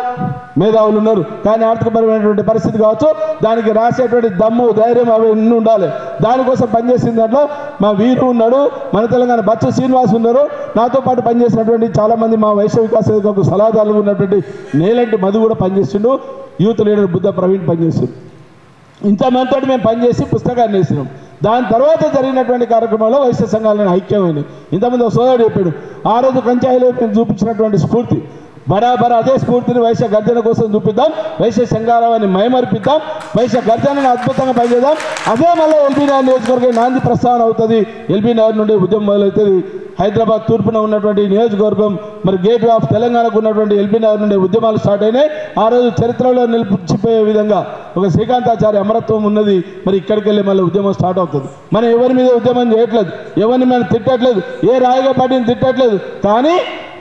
మేధావులు ఉన్నారు, కానీ ఆర్థికపరమైనటువంటి పరిస్థితి కావచ్చు, దానికి రాసేటువంటి దమ్ము ధైర్యం అవి ఎన్ని ఉండాలి. దానికోసం పనిచేసిన దాంట్లో మా వీరు ఉన్నాడు, మన తెలంగాణ బచ్చు శ్రీనివాస్ ఉన్నారు, నాతో పాటు పనిచేసినటువంటి చాలామంది మా వైశ్య వికాస వేదికకు సలహాదారులు ఉన్నటువంటి నేలంటి మధు కూడా పనిచేస్తుండు, యూత్ లీడర్ బుద్ధ ప్రవీణ్ పనిచేస్తుండు. ఇంతమందితో మేము పనిచేసి పుస్తకాన్ని వేసినాం. దాని తర్వాత జరిగినటువంటి కార్యక్రమంలో వైశ్య సంఘాలను ఐక్యమైనవి. ఇంతమంది ఒక సోదరుడు చెప్పాడు, ఆ రోజు కంచాయిలో మేము చూపించినటువంటి స్ఫూర్తి బరాబర్ అదే స్ఫూర్తిని వైశ్య గర్జన కోసం చూపిద్దాం, వైశ్య సంఘారాన్ని మైమర్పిద్దాం, వైశ్య గర్జనని అద్భుతంగా పనిచేద్దాం. అదే మళ్ళీ ఎల్బీ నగర్ నియోజకవర్గం నాంది ప్రస్తావన అవుతుంది. ఎల్బీ నగర్ నుండి ఉద్యమం మొదలవుతుంది. హైదరాబాద్ తూర్పున ఉన్నటువంటి నియోజకవర్గం మరి గేట్ ఆఫ్ తెలంగాణకు ఉన్నటువంటి ఎల్బీ నగర్ నుండి ఉద్యమాలు స్టార్ట్ అయినాయి. ఆ రోజు చరిత్రలో నిలిచిపోయే విధంగా ఒక శ్రీకాంతాచార్య అమరత్వం ఉన్నది. మరి ఇక్కడికి వెళ్ళి మళ్ళీ ఉద్యమం స్టార్ట్ అవుతుంది. మనం ఎవరి మీద ఉద్యమం చేయట్లేదు, ఎవరిని మనం తిట్టట్లేదు, ఏ రాయిగా పార్టీని తిట్టట్లేదు. కానీ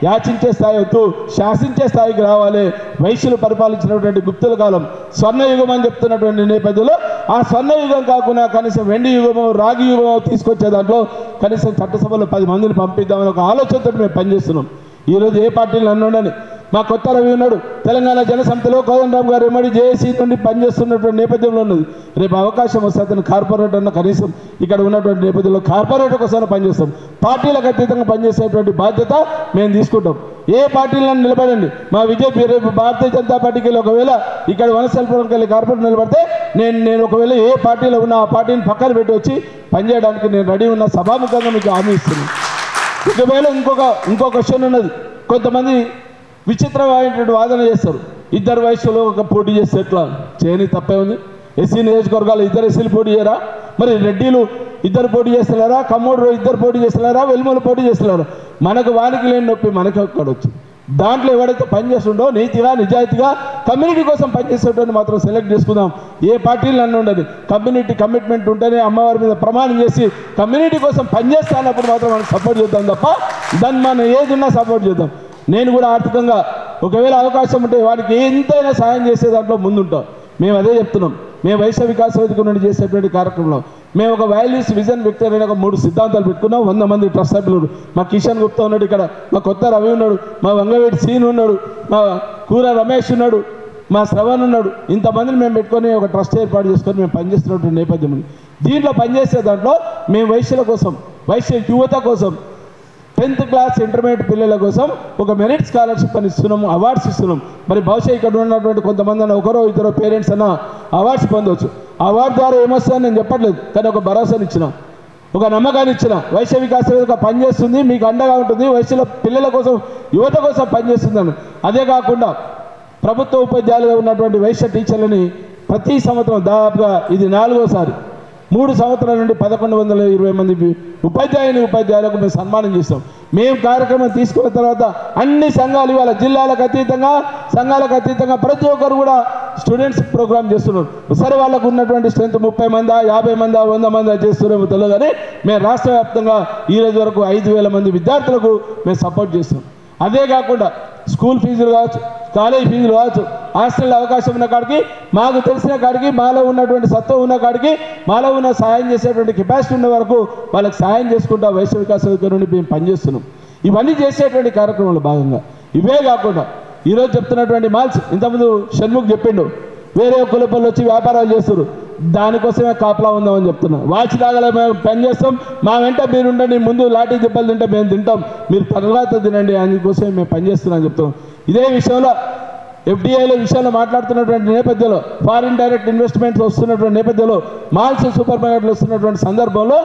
యాచించే స్థాయి వద్దు, శాసించే స్థాయికి రావాలి. వైశ్యులు పరిపాలించినటువంటి గుప్తుల కాలం స్వర్ణయుగం అని చెప్తున్నటువంటి నేపథ్యంలో ఆ స్వర్ణయుగం కాకుండా కనీసం వెండి యుగమో రాగి యుగమో తీసుకొచ్చే దాంట్లో కనీసం చట్టసభలో 10 మందిని పంపిద్దామని ఒక ఆలోచనతో మేము పనిచేస్తున్నాం. ఈరోజు ఏ పార్టీలు అన్నాడని మా కొత్త రవి ఉన్నాడు, తెలంగాణ జనసమితిలో కోదండరామ్ గారు ఎమ్మడి జేఏసీ నుండి పనిచేస్తున్నటువంటి నేపథ్యంలో ఉన్నది. రేపు అవకాశం వస్తే అతను కార్పొరేట్ అన్న కనీసం ఇక్కడ ఉన్నటువంటి నేపథ్యంలో కార్పొరేట్ కోసం పనిచేస్తాం. పార్టీలకు అతీతంగా పనిచేసేటువంటి బాధ్యత మేము తీసుకుంటాం. ఏ పార్టీలను నిలబడండి, మా విజయ్ రేపు భారతీయ జనతా పార్టీకి వెళ్ళి ఒకవేళ ఇక్కడ వనస్థలపురంకి వెళ్ళి కార్పొరేట్ నిలబడితే నేను ఒకవేళ ఏ పార్టీలో ఉన్న ఆ పార్టీని పక్కన పెట్టి వచ్చి పనిచేయడానికి నేను రెడీ ఉన్న సభాముఖంగా మీకు హామీ ఇస్తున్నాను. ఒకవేళ ఇంకో క్వశ్చన్ ఉన్నది. కొంతమంది విచిత్రమైనటువంటి వాదన చేస్తారు, 2 వైశ్యులు ఒక పోటీ చేస్తే ఎట్లా? చేయని తప్పే ఉంది. ఎస్సీ నియోజకవర్గాలు 2 ఎస్సీలు పోటీ చేయరా? మరి రెడ్డిలు 2 పోటీ చేస్తున్నారా? కమ్మోడు 2 పోటీ చేస్తున్నారా? వెల్మూలు పోటీ చేస్తున్నారా? మనకు వానికి లేని నొప్పి మనకి ఒక్కడ వచ్చు. దాంట్లో ఎవడైతే పనిచేస్తుండో నీతిగా నిజాయితీగా కమ్యూనిటీ కోసం పనిచేసేటువంటి మాత్రం సెలెక్ట్ చేసుకుందాం. ఏ పార్టీలు అన్నీ ఉండదు, కమ్యూనిటీ కమిట్మెంట్ ఉంటేనే అమ్మవారి మీద ప్రమాణం చేసి కమ్యూనిటీ కోసం పనిచేస్తా అన్నప్పుడు మాత్రం మనం సపోర్ట్ చేద్దాం తప్ప దాన్ని మనం ఏది ఉన్నా సపోర్ట్ చేద్దాం. నేను కూడా ఆర్థికంగా ఒకవేళ అవకాశం ఉంటే వాడికి ఎంతైనా సాయం చేసే దాంట్లో ముందుంటాం. మేము అదే చెప్తున్నాం. మేము వైశ్య వికాస వేదిక నుండి చేసేటువంటి కార్యక్రమంలో మేము ఒక వాల్యూస్ విజన్ వ్యక్తి ఒక 3 సిద్ధాంతాలు పెట్టుకున్నాం. 100 మంది ట్రస్ట్ సభ్యులు. మా కిషన్ గుప్తా ఉన్నాడు, ఇక్కడ మా కొత్త రవి ఉన్నాడు, మా వంగవేటి సీన్ ఉన్నాడు, మా కూర రమేష్ ఉన్నాడు, మా శ్రవణ్ ఉన్నాడు, ఇంతమందిని మేము పెట్టుకొని ఒక ట్రస్ట్ ఏర్పాటు చేసుకొని మేము పనిచేస్తున్నటువంటి నేపథ్యం ఉంది. దీంట్లో పనిచేసే దాంట్లో మేము వైశ్యుల కోసం, వైశ్య యువత కోసం, 10th క్లాస్ ఇంటర్మీడియట్ పిల్లల కోసం ఒక మెరిట్ స్కాలర్షిప్ అని ఇస్తున్నాము, అవార్డ్స్ ఇస్తున్నాం. మరి బహుశా ఇక్కడ ఉన్నటువంటి కొంతమంది అన్న ఒకరో ఇద్దరు పేరెంట్స్ అన్న అవార్డ్స్ పొందవచ్చు. అవార్డు ద్వారా ఏమొస్తుందని నేను చెప్పట్లేదు, కానీ ఒక భరోసాని ఇచ్చిన, ఒక నమ్మకాన్ని ఇచ్చిన. వైశ్య వికాస వేదిక పనిచేస్తుంది, మీకు అండగా ఉంటుంది, వైశ్యుల పిల్లల కోసం యువత కోసం పనిచేస్తుందని. అదే కాకుండా ప్రభుత్వ ఉపాధ్యాయులుగా ఉన్నటువంటి వైశ్య టీచర్లని ప్రతి సంవత్సరం దాదాపుగా ఇది 4వసారి 3 సంవత్సరాల నుండి 1120 మంది ఉపాధ్యాయులకు మేము సన్మానం చేస్తాం. మేము కార్యక్రమం తీసుకున్న తర్వాత అన్ని సంఘాలు ఇవాళ జిల్లాలకు అతీతంగా, సంఘాలకు అతీతంగా ప్రతి ఒక్కరు కూడా స్టూడెంట్స్ ప్రోగ్రామ్ చేస్తున్నారు. సరే వాళ్ళకు ఉన్నటువంటి స్ట్రెంత్ 30 మందా 50 మందా 100 మందా చేస్తున్నామో తెలియదు, కానీ మేము రాష్ట్ర వ్యాప్తంగా ఈరోజు వరకు 5000 మంది విద్యార్థులకు మేము సపోర్ట్ చేస్తున్నాం. అదే కాకుండా స్కూల్ ఫీజులు కావచ్చు, కాలేజ్ ఫీజులు కావచ్చు, హాస్టల్ అవకాశం ఉన్న కాడికి, మాకు తెలిసిన కాడికి, మాలో ఉన్నటువంటి సత్వం ఉన్న కాడికి, మాలో ఉన్న సాయం చేసేటువంటి కెపాసిటీ ఉన్న వరకు వాళ్ళకి సాయం చేసుకుంటా వైశ్య వికాస వేదిక నుండి మేము పనిచేస్తున్నాం. ఇవన్నీ చేసేటువంటి కార్యక్రమంలో భాగంగా ఇవే కాకుండా ఈరోజు చెప్తున్నటువంటి మాల్స్, ఇంతకుముందు షణ్ముఖ్ చెప్పిండు, వేరే కులపల్లి వచ్చి వ్యాపారాలు చేస్తారు, దానికోసమే కాపలా ఉందామని చెప్తున్నా. వాచి దాగల మేము పని చేస్తాం, మా వెంట మీరు ఉండండి, ముందు లాఠీ దెబ్బలు తింటే మేము తింటాం, మీరు తర్వాత తినండి, అందుకోసమే మేము పనిచేస్తున్నామని చెప్తున్నాం. ఇదే విషయంలో FDIల విషయంలో మాట్లాడుతున్నటువంటి నేపథ్యంలో, ఫారిన్ డైరెక్ట్ ఇన్వెస్ట్మెంట్స్ వస్తున్నటువంటి నేపథ్యంలో, మాల్స్ సూపర్ మార్కెట్లు వస్తున్నటువంటి సందర్భంలో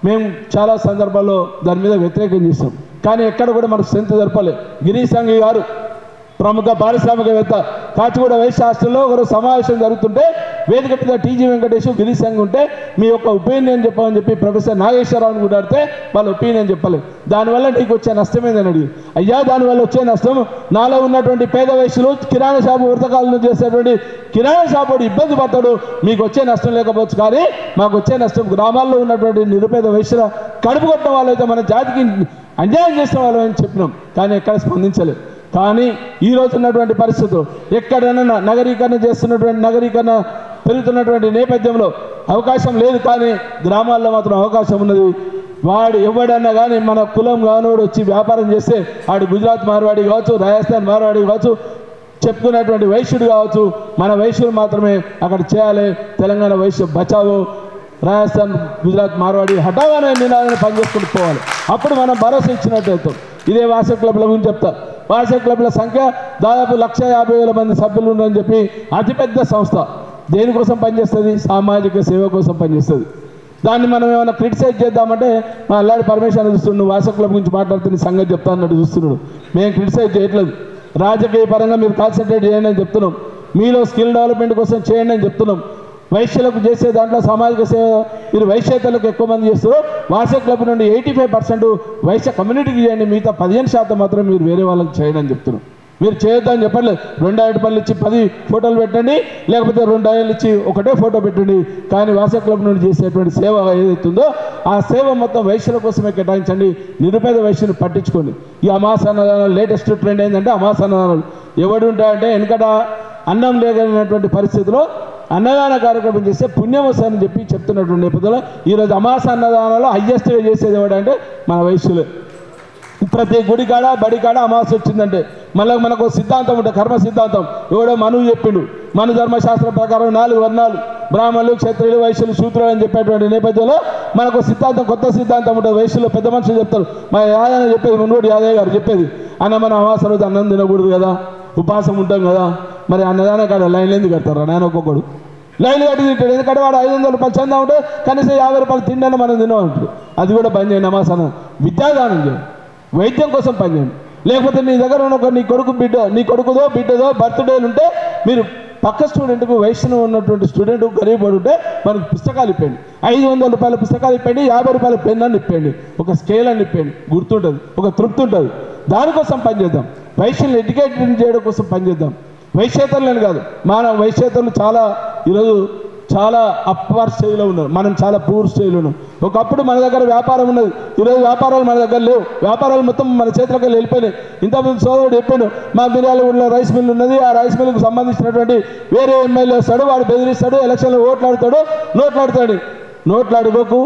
మేము చాలా సందర్భాల్లో దాని మీద వ్యతిరేకం చేస్తాం. కానీ ఎక్కడ కూడా మనకు స్ట్రెంత్ జరపలేదు. గిరీష్ సంఘి గారు ప్రముఖ పారిశ్రామికవేత్త, కాచిగూడ వైశ్య హాస్టల్లో ఒకరు సమావేశం జరుగుతుంటే వేదిక మీద టీజీ వెంకటేష్, గిరీష్ సంఘి ఉంటే మీ యొక్క ఒపీనియన్ చెప్పమని చెప్పి ప్రొఫెసర్ నాగేశ్వరరావుని కూడా అడిగితే వాళ్ళ ఒపీనియన్ చెప్పలేదు. దానివల్ల నీకు వచ్చే నష్టం ఏందని అడిగి, అయ్యా దానివల్ల వచ్చే నష్టం, నాలో ఉన్నటువంటి పేద వైశ్యులు కిరాణా షాపు వ్రతకాలను చేసేటువంటి కిరాణా షాపు ఇబ్బంది పడతాడు, మీకు వచ్చే నష్టం లేకపోవచ్చు, కానీ మాకు వచ్చే నష్టం గ్రామాల్లో ఉన్నటువంటి నిరుపేద వైశ్యుల కడుపు కొట్టిన వాళ్ళైతే మన జాతికి అన్యాయం చేసిన వాళ్ళని చెప్పినాం, కానీ ఎక్కడ స్పందించలేదు. కానీ ఈరోజు ఉన్నటువంటి పరిస్థితులు ఎక్కడైనా నగరీకరణ పెరుగుతున్నటువంటి నేపథ్యంలో అవకాశం లేదు, కానీ గ్రామాల్లో మాత్రం అవకాశం ఉన్నది. వాడు ఎవడన్నా కానీ మన కులం కానోడు వచ్చి వ్యాపారం చేస్తే వాడు గుజరాత్ మార్వాడి కావచ్చు, రాజస్థాన్ మార్వాడి కావచ్చు, చెప్పుకున్నటువంటి వైశ్యుడు కావచ్చు, మన వైశ్యులు మాత్రమే అక్కడ చేయాలి. తెలంగాణ వైశ్య బచావో, రాజస్థాన్ గుజరాత్ మార్వాడి హఠాగానే నినాదాన్ని పనిచేసుకుంటూ పోవాలి. అప్పుడు మనం భరోసా ఇచ్చినట్టు అవుతాం. ఇదే వాట్సాప్ క్లబ్ల గురించి చెప్తా. వాట్సాప్ క్లబ్ల సంఖ్య దాదాపు 150,000 మంది సభ్యులు ఉన్నారని చెప్పి అతిపెద్ద సంస్థ. దేనికోసం పనిచేస్తుంది? సామాజిక సేవ కోసం పనిచేస్తుంది. దాన్ని మనం ఏమైనా క్రిటిసైజ్ చేద్దామంటే మా అల్లాడి పర్మిషన్ చూస్తున్నాడు, వాట్సాప్ క్లబ్ గురించి మాట్లాడుతున్న సంగతి చెప్తా అన్నట్టు చూస్తున్నాడు. మేము క్రిటిసైజ్ చేయట్లేదు, రాజకీయ పరంగా మీరు కాన్సన్ట్రేట్ చేయండి అని చెప్తున్నాం, మీలో స్కిల్ డెవలప్మెంట్ కోసం చేయండి అని చెప్తున్నాం. వైశ్యులకు చేసే దాంట్లో సామాజిక సేవ మీరు వైశ్యేతలకు ఎక్కువ మంది చేస్తారు. వాట్సాప్ క్లబ్ నుండి 85% వైశ్య కమ్యూనిటీకి చేయండి, మిగతా 15% మాత్రం మీరు వేరే వాళ్ళకి చేయండి అని చెప్తున్నాం. మీరు చేయొద్దని చెప్పలేదు. 2 రూపాయలు ఇచ్చి 10 ఫోటోలు పెట్టండి, లేకపోతే 2 ఇచ్చి ఒకటే ఫోటో పెట్టండి. కానీ వాట్సాప్ క్లబ్ నుండి చేసేటువంటి సేవ ఏదైతుందో ఆ సేవ మొత్తం వైశ్యుల కోసమే కేటాయించండి. నిరుపేద వైశ్యుని పట్టించుకోండి. ఈ అమాస అన్నదానాలు లేటెస్ట్ ట్రెండ్ ఏంటంటే అమాస అన్నదానాలు. ఎవడు ఉంటాయంటే వెనకట అన్నం లేదనేటువంటి పరిస్థితిలో అన్నదాన కార్యక్రమం చేస్తే పుణ్యం వస్తుందని చెప్పి చెప్తున్నటువంటి నేపథ్యంలో ఈరోజు అమాస అన్నదానాలు హయ్యెస్ట్గా చేసేది ఎవడంటే మన వైశ్యులే. ప్రతి గుడి కాడ బడి కాడ అమాస వచ్చిందంటే మళ్ళీ మనకు సిద్ధాంతం ఉంటుంది, కర్మ సిద్ధాంతం. ఎవడో మనువు చెప్పిండు, మన ధర్మశాస్త్రం ప్రకారం 4 వర్ణాలు, బ్రాహ్మణులు, క్షత్రియులు, వైశ్యులు, శూద్రులు అని చెప్పేటువంటి నేపథ్యంలో మనకు సిద్ధాంతం, కొత్త సిద్ధాంతం ఉంటుంది. వైశ్యులు పెద్ద మనుషులు చెప్తారు. మా యాదయ్య చెప్పేది, మున్నోడు యాదయ్య గారు చెప్పేది, అన్న మనం అమాస రోజు అన్నం తినకూడదు కదా, ఉపాసం ఉంటాం కదా, మరి అన్నదాన కాడ లైన్లు ఎందుకు కడతారు? నేను ఒక్కొక్కడు లైన్లు కట్టి తింటాడు. ఎందుకంటే వాడు 500 రూపాయలు చందా ఉంటే కనీసం 50 రూపాయలు తిండని మనం తినమంటాడు. అది కూడా బంద్ చేయండి. అమాసన విద్యాదానం చేయండి, వైద్యం కోసం పనిచేయండి. లేకపోతే నీ దగ్గర ఉన్న నీ కొడుకుదో బిడ్డదో బర్త్డేలు ఉంటే మీరు పక్క స్టూడెంట్కు వయసులో ఉన్నటువంటి స్టూడెంట్ గరీబ్ ఉంటే మనకు పుస్తకాలు ఇప్పండి. 500 రూపాయల పుస్తకాలు ఇప్పండి, 50 రూపాయల పెన్ అని ఇప్పండి, ఒక స్కేల్ అని ఇప్పండి. గుర్తుంటుంది, ఒక తృప్తి ఉంటుంది. దానికోసం పనిచేద్దాం. వైశ్యులను ఎడ్యుకేషన్ చేయడం కోసం పనిచేద్దాం. వైశ్యేతరులను కాదు, మన వైశ్యేతరులు ఈరోజు చాలా అప్పర్ స్టేజ్లో ఉన్నారు, మనం చాలా పూర్ స్టేజ్లో ఉన్నాం. ఒకప్పుడు మన దగ్గర వ్యాపారం ఉన్నది, ఈరోజు వ్యాపారాలు మన దగ్గర లేవు. వ్యాపారాలు మొత్తం మన చేతులకు వెళ్ళిపోయినాయి. ఇంతకుముందు సోదరుడు చెప్పాను, మా మిర్యాలగూడలో రైస్ మిల్ ఉన్నది, ఆ రైస్ మిల్కి సంబంధించినటువంటి వేరే ఎమ్మెల్యే వస్తాడు, వాడు బెదిరిస్తాడు, ఎలక్షన్లో ఓట్లాడుతాడు, నోట్లాడుకోకు,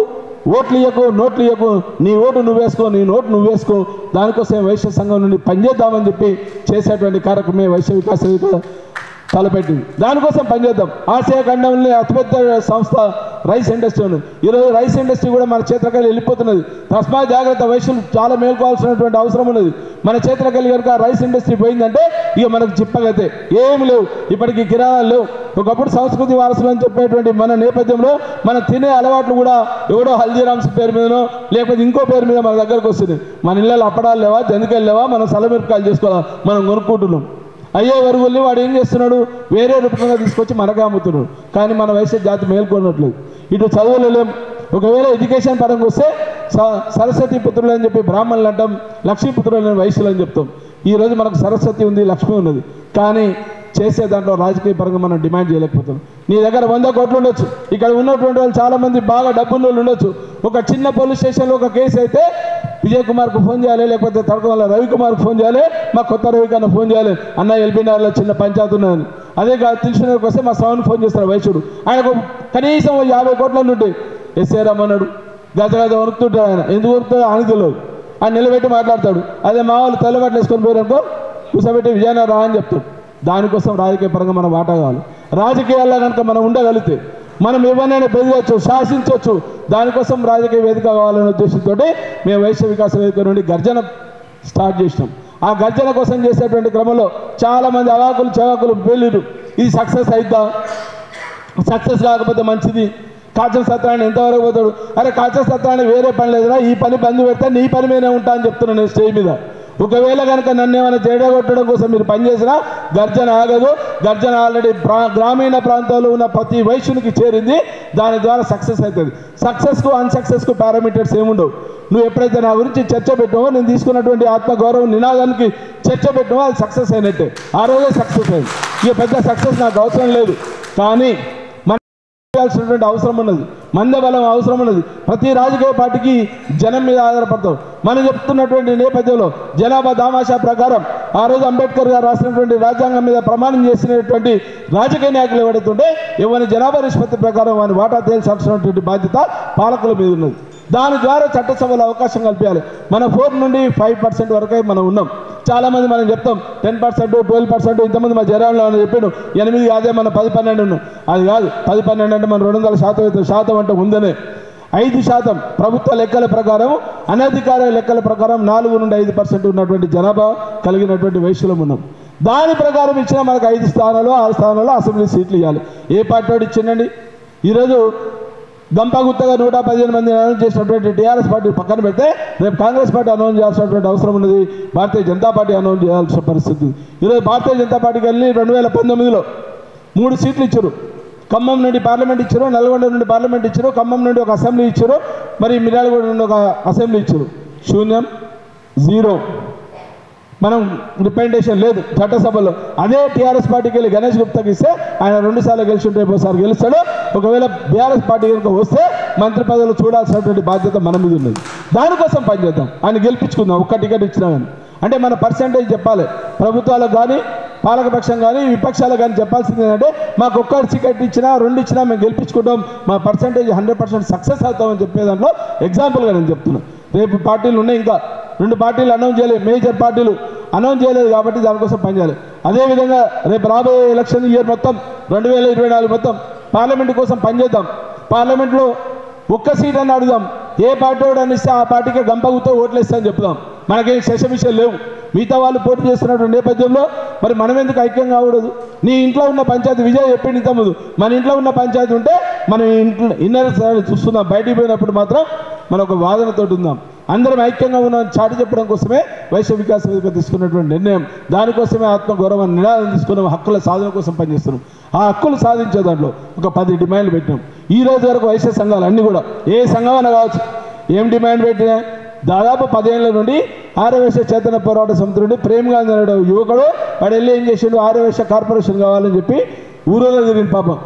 ఓట్లు ఇయ్యకు, నోట్లు ఇయ్యకు, నీ ఓటు నువ్వు వేసుకో, నీ నోటు నువ్వు వేసుకో. దానికోసం వైశ్య సంఘం నుండి పనిచేద్దామని చెప్పి చేసేటువంటి కార్యక్రమే వైశ్య వికాస వేదిక. తలపెట్టింది. దానికోసం పనిచేద్దాం. ఆసియా ఖండంలో అతిపెద్ద సంస్థ రైస్ ఇండస్ట్రీ ఉంది. ఈరోజు రైస్ ఇండస్ట్రీ కూడా మన చేతులకెళ్ళి వెళ్ళిపోతున్నది. తస్మాత్ జాగ్రత్త, వయసులు చాలా మేల్కోవాల్సినటువంటి అవసరం ఉన్నది. మన చేతులకెళ్ళి కనుక రైస్ ఇండస్ట్రీ పోయిందంటే ఇక మనకు చిప్పగతే ఏమి లేవు. ఇప్పటికీ కిరాణాలు లేవు. ఒకప్పుడు సంస్కృతి వారసులు అని చెప్పేటువంటి మన నేపథ్యంలో మనం తినే అలవాట్లు కూడా ఎవడో హల్దీరామ్స్ పేరు మీదనో లేకపోతే ఇంకో పేరు మీద మన దగ్గరకు వస్తుంది. మన ఇళ్ళలో అప్పడాలు లేవా, జంతికలు లేవా, మనం సలమిరపకాయలు చేసుకోవాలా, మనం కొనుక్కుంటున్నాం. అయ్యే వరుగుల్ని వాడు ఏం చేస్తున్నాడు, వేరే రూపంగా తీసుకొచ్చి మనకే అమ్ముతున్నాడు. కానీ మన వయసు జాతి మేల్కొనట్లేదు. ఇటు చదువులు లేం. ఒకవేళ ఎడ్యుకేషన్ పరంగా వస్తే సరస్వతి పుత్రులు అని చెప్పి బ్రాహ్మణులు అంటాం, లక్ష్మీపుత్రులు అని వయసులు అని చెప్తాం. ఈరోజు మనకు సరస్వతి ఉంది, లక్ష్మి ఉన్నది. కానీ చేసే దాంట్లో రాజకీయ పరంగా మనం డిమాండ్ చేయలేకపోతున్నాం. నీ దగ్గర 100 కోట్లు ఉండొచ్చు. ఇక్కడ ఉన్నటువంటి వాళ్ళు చాలామంది బాగా డబ్బున్న వాళ్ళు ఉండొచ్చు. ఒక చిన్న పోలీస్ స్టేషన్లో ఒక కేసు అయితే విజయ్ కుమార్కు ఫోన్ చేయాలి, లేకపోతే తడకవల్ల రవికుమార్కు ఫోన్ చేయాలి, మా కొత్త రవికన్నా ఫోన్ చేయాలి, అన్న ఎల్బీనగర్లో చిన్న పంచాయతీ ఉన్నదని. అదే కాదు తెలిసినకి వస్తే మా శ్రవణ్ ఫోన్ చేస్తారు వైశ్యుడు. ఆయనకు కనీసం 50 కోట్ల ఉంటాయి. ఎస్ఏ రమ్మన్నాడు, గజ వణుకుతుంటాడు. ఆయన ఎందుకు వణుకుతాడు ఆయన తెలియదు. ఆయన నిలబెట్టి మాట్లాడతాడు. అదే మా వాళ్ళు తెల్లబట్టలు వేసుకొని పోయారనుకో కూర్చోబెట్టి విజయనగరం రా అని చెప్తాడు. దానికోసం రాజకీయ పరంగా మనం వాటా కావాలి. రాజకీయాల్లో కనుక మనం ఉండగలిగితే మనం ఎవరినైనా బెదిరవచ్చు, శాసించవచ్చు. దానికోసం రాజకీయ వేదిక కావాలనే ఉద్దేశంతో మేము వైశ్య వికాస వేదిక నుండి గర్జన స్టార్ట్ చేసినాం. ఆ గర్జన కోసం చేసేటువంటి క్రమంలో చాలామంది అవాకులు చవాకులు వెళ్ళిరు. ఇది సక్సెస్ అయిద్దా, సక్సెస్ కాకపోతే మంచిది, కాచం సత్రాన్ని ఎంతవరకు పోతాడు. అరే కాచం సత్రాన్ని వేరే పని లేదురా, ఈ పని బంద్ పెడితే నీ పని మీదే ఉంటా అని చెప్తున్నాను నేను స్టేజ్ మీద. ఒకవేళ కనుక నన్ను ఏమైనా చెడగొట్టడం కోసం మీరు పనిచేసినా గర్జన ఆగదు. గర్జన ఆల్రెడీ గ్రామీణ ప్రాంతాల్లో ఉన్న ప్రతి వైశ్యునికి చేరింది. దాని ద్వారా సక్సెస్ అవుతుంది. సక్సెస్కు అన్సక్సెస్కు పారామీటర్స్ ఏముండవు. నువ్వు ఎప్పుడైతే నా గురించి చర్చ పెట్టావో, నేను తీసుకున్నటువంటి ఆత్మగౌరవం నినాదానికి చర్చ పెట్టావో అది సక్సెస్ అయినట్టే. ఆ రోజే సక్సెస్ అయింది. ఇక పెద్ద సక్సెస్ నాకు అవసరం లేదు. కానీ చేయాల్సినటువంటి అవసరం ఉన్నది, మందబలం అవసరం ఉన్నది. ప్రతి రాజకీయ పార్టీకి జనం మీద ఆధారపడతాం. మనం చెప్తున్నటువంటి నేపథ్యంలో జనాభా దామాషా ప్రకారం ఆ రోజు అంబేద్కర్ గారు రాసినటువంటి రాజ్యాంగం మీద ప్రమాణం చేసినటువంటి రాజకీయ నాయకులు ఎవరైతుంటే ఎవరి జనాభా నిష్పత్తి ప్రకారం వారి వాటా తేల్చాల్సినటువంటి బాధ్యత పాలకుల మీద ఉన్నది. దాని ద్వారా చట్టసభలో అవకాశం కల్పించాలి. మన 4 నుండి 5% వరకే మనం ఉన్నాం. చాలామంది మనం చెప్తాం 10%, 12%. ఇంతమంది మా జనాల్లో అని చెప్పాను 8 కాదే మన 10-12 ఉన్నాం. అది కాదు 10-12 అంటే మన 200% అంటే ఉందనే. 5% ప్రభుత్వ లెక్కల ప్రకారం, అనధికార లెక్కల ప్రకారం 4 నుండి 5% ఉన్నటువంటి జనాభా కలిగినటువంటి వైశ్యులం ఉన్నాం. దాని ప్రకారం ఇచ్చిన మనకు 5 స్థానాలు 6 స్థానాలు అసెంబ్లీ సీట్లు ఇవ్వాలి. ఏ పార్టీ వాడు ఇచ్చిండండి? ఈరోజు గంపగుత్తగా 115 మంది అనౌన్స్ చేసినటువంటి టీఆర్ఎస్ పార్టీ పక్కన పెడితే రేపు కాంగ్రెస్ పార్టీ అనౌన్స్ చేయాల్సినటువంటి అవసరం ఉన్నది. భారతీయ జనతా పార్టీ అనౌన్స్ చేయాల్సిన పరిస్థితి. ఈరోజు భారతీయ జనతా పార్టీకి వెళ్ళి 2019లో 3 సీట్లు ఇచ్చారు. ఖమ్మం నుండి పార్లమెంట్ ఇచ్చారు, నల్గొండ నుండి పార్లమెంట్ ఇచ్చారు, ఖమ్మం నుండి ఒక అసెంబ్లీ ఇచ్చారు, మరి మిర్యాలగూడ నుండి ఒక అసెంబ్లీ ఇచ్చారు. శూన్యం, 0. మనం రిప్రజెంటేషన్ లేదు చట్టసభలో. అదే టీఆర్ఎస్ పార్టీకి వెళ్ళి గణేష్ గుప్తాకి ఇస్తే ఆయన 2 సార్లు గెలిచుంటే 3 సార్లు గెలుస్తాడు. ఒకవేళ బీఆర్ఎస్ పార్టీ కనుక వస్తే మంత్రి పదవులు చూడాల్సినటువంటి బాధ్యత మన మీద ఉన్నది. దానికోసం పనిచేద్దాం. ఆయన గెలిపించుకుందాం. ఒక్క టికెట్ ఇచ్చినా కానీ అంటే మన పర్సెంటేజ్ చెప్పాలి. ప్రభుత్వాలకు కానీ పాలకపక్షం కానీ విపక్షాలకు కానీ చెప్పాల్సింది ఏంటంటే మాకు ఒక్క టికెట్ ఇచ్చినా 2 ఇచ్చినా మేము గెలిపించుకుంటాం, మా పర్సెంటేజ్ 100% సక్సెస్ అవుతామని చెప్పే దాంట్లో ఎగ్జాంపుల్గా నేను చెప్తున్నాను. రేపు పార్టీలు ఉన్నాయి, ఇంకా 2 పార్టీలు అనౌన్స్ చేయలేదు, మేజర్ పార్టీలు అనౌన్స్ చేయలేదు కాబట్టి దానికోసం పనిచేయాలి. అదేవిధంగా రేపు రాబోయే ఎలక్షన్ ఇయర్ మొత్తం 2024 మొత్తం పార్లమెంట్ కోసం పనిచేద్దాం. పార్లమెంట్లో 1 సీట్ అని అడుగుదాం. ఏ పార్టీ వాడు అని ఇస్తే ఆ పార్టీకి గంపగుతో ఓట్లు ఇస్తా అని చెప్తాం. మనకేం శశమిషలు లేవు. మిగతా వాళ్ళు పోటీ చేస్తున్నటువంటి నేపథ్యంలో మరి మనం ఎందుకు ఐక్యం కాకూడదు? నీ ఇంట్లో ఉన్న పంచాయతీ విజయ్ చెప్పింది ఇంతకుముందు, మన ఇంట్లో ఉన్న పంచాయతీ ఉంటే మనం ఇంట్లో ఇన్నర్ చూస్తున్నాం. బయటికి పోయినప్పుడు మాత్రం మనం ఒక వాదనతో ఉందాం. అందరం ఐక్యంగా ఉన్న చాటి చెప్పడం కోసమే వైశ్య వికాస వేదిక తీసుకున్నటువంటి నిర్ణయం. దానికోసమే ఆత్మగౌరవాన్ని నినాదం తీసుకున్నాం. హక్కుల సాధన కోసం పనిచేస్తున్నాం. ఆ హక్కులు సాధించే దాంట్లో ఒక 10 డిమాండ్లు పెట్టినాం. ఈ రోజు వరకు వైశ్య సంఘాలు అన్నీ కూడా ఏ సంఘం అన్న కావచ్చు ఏం డిమాండ్ పెట్టినా దాదాపు 10 ఏళ్ల నుండి ఆర్యవైశ్య చైతన్య పోరాట సమితి నుండి ప్రేమ్ గాంధీ అనే యువకుడు వాడు వెళ్ళి ఏం చేసిండు, ఆర్యవైశ్య కార్పొరేషన్ కావాలని చెప్పి ఊరూరులో తిరిగిన పాపం.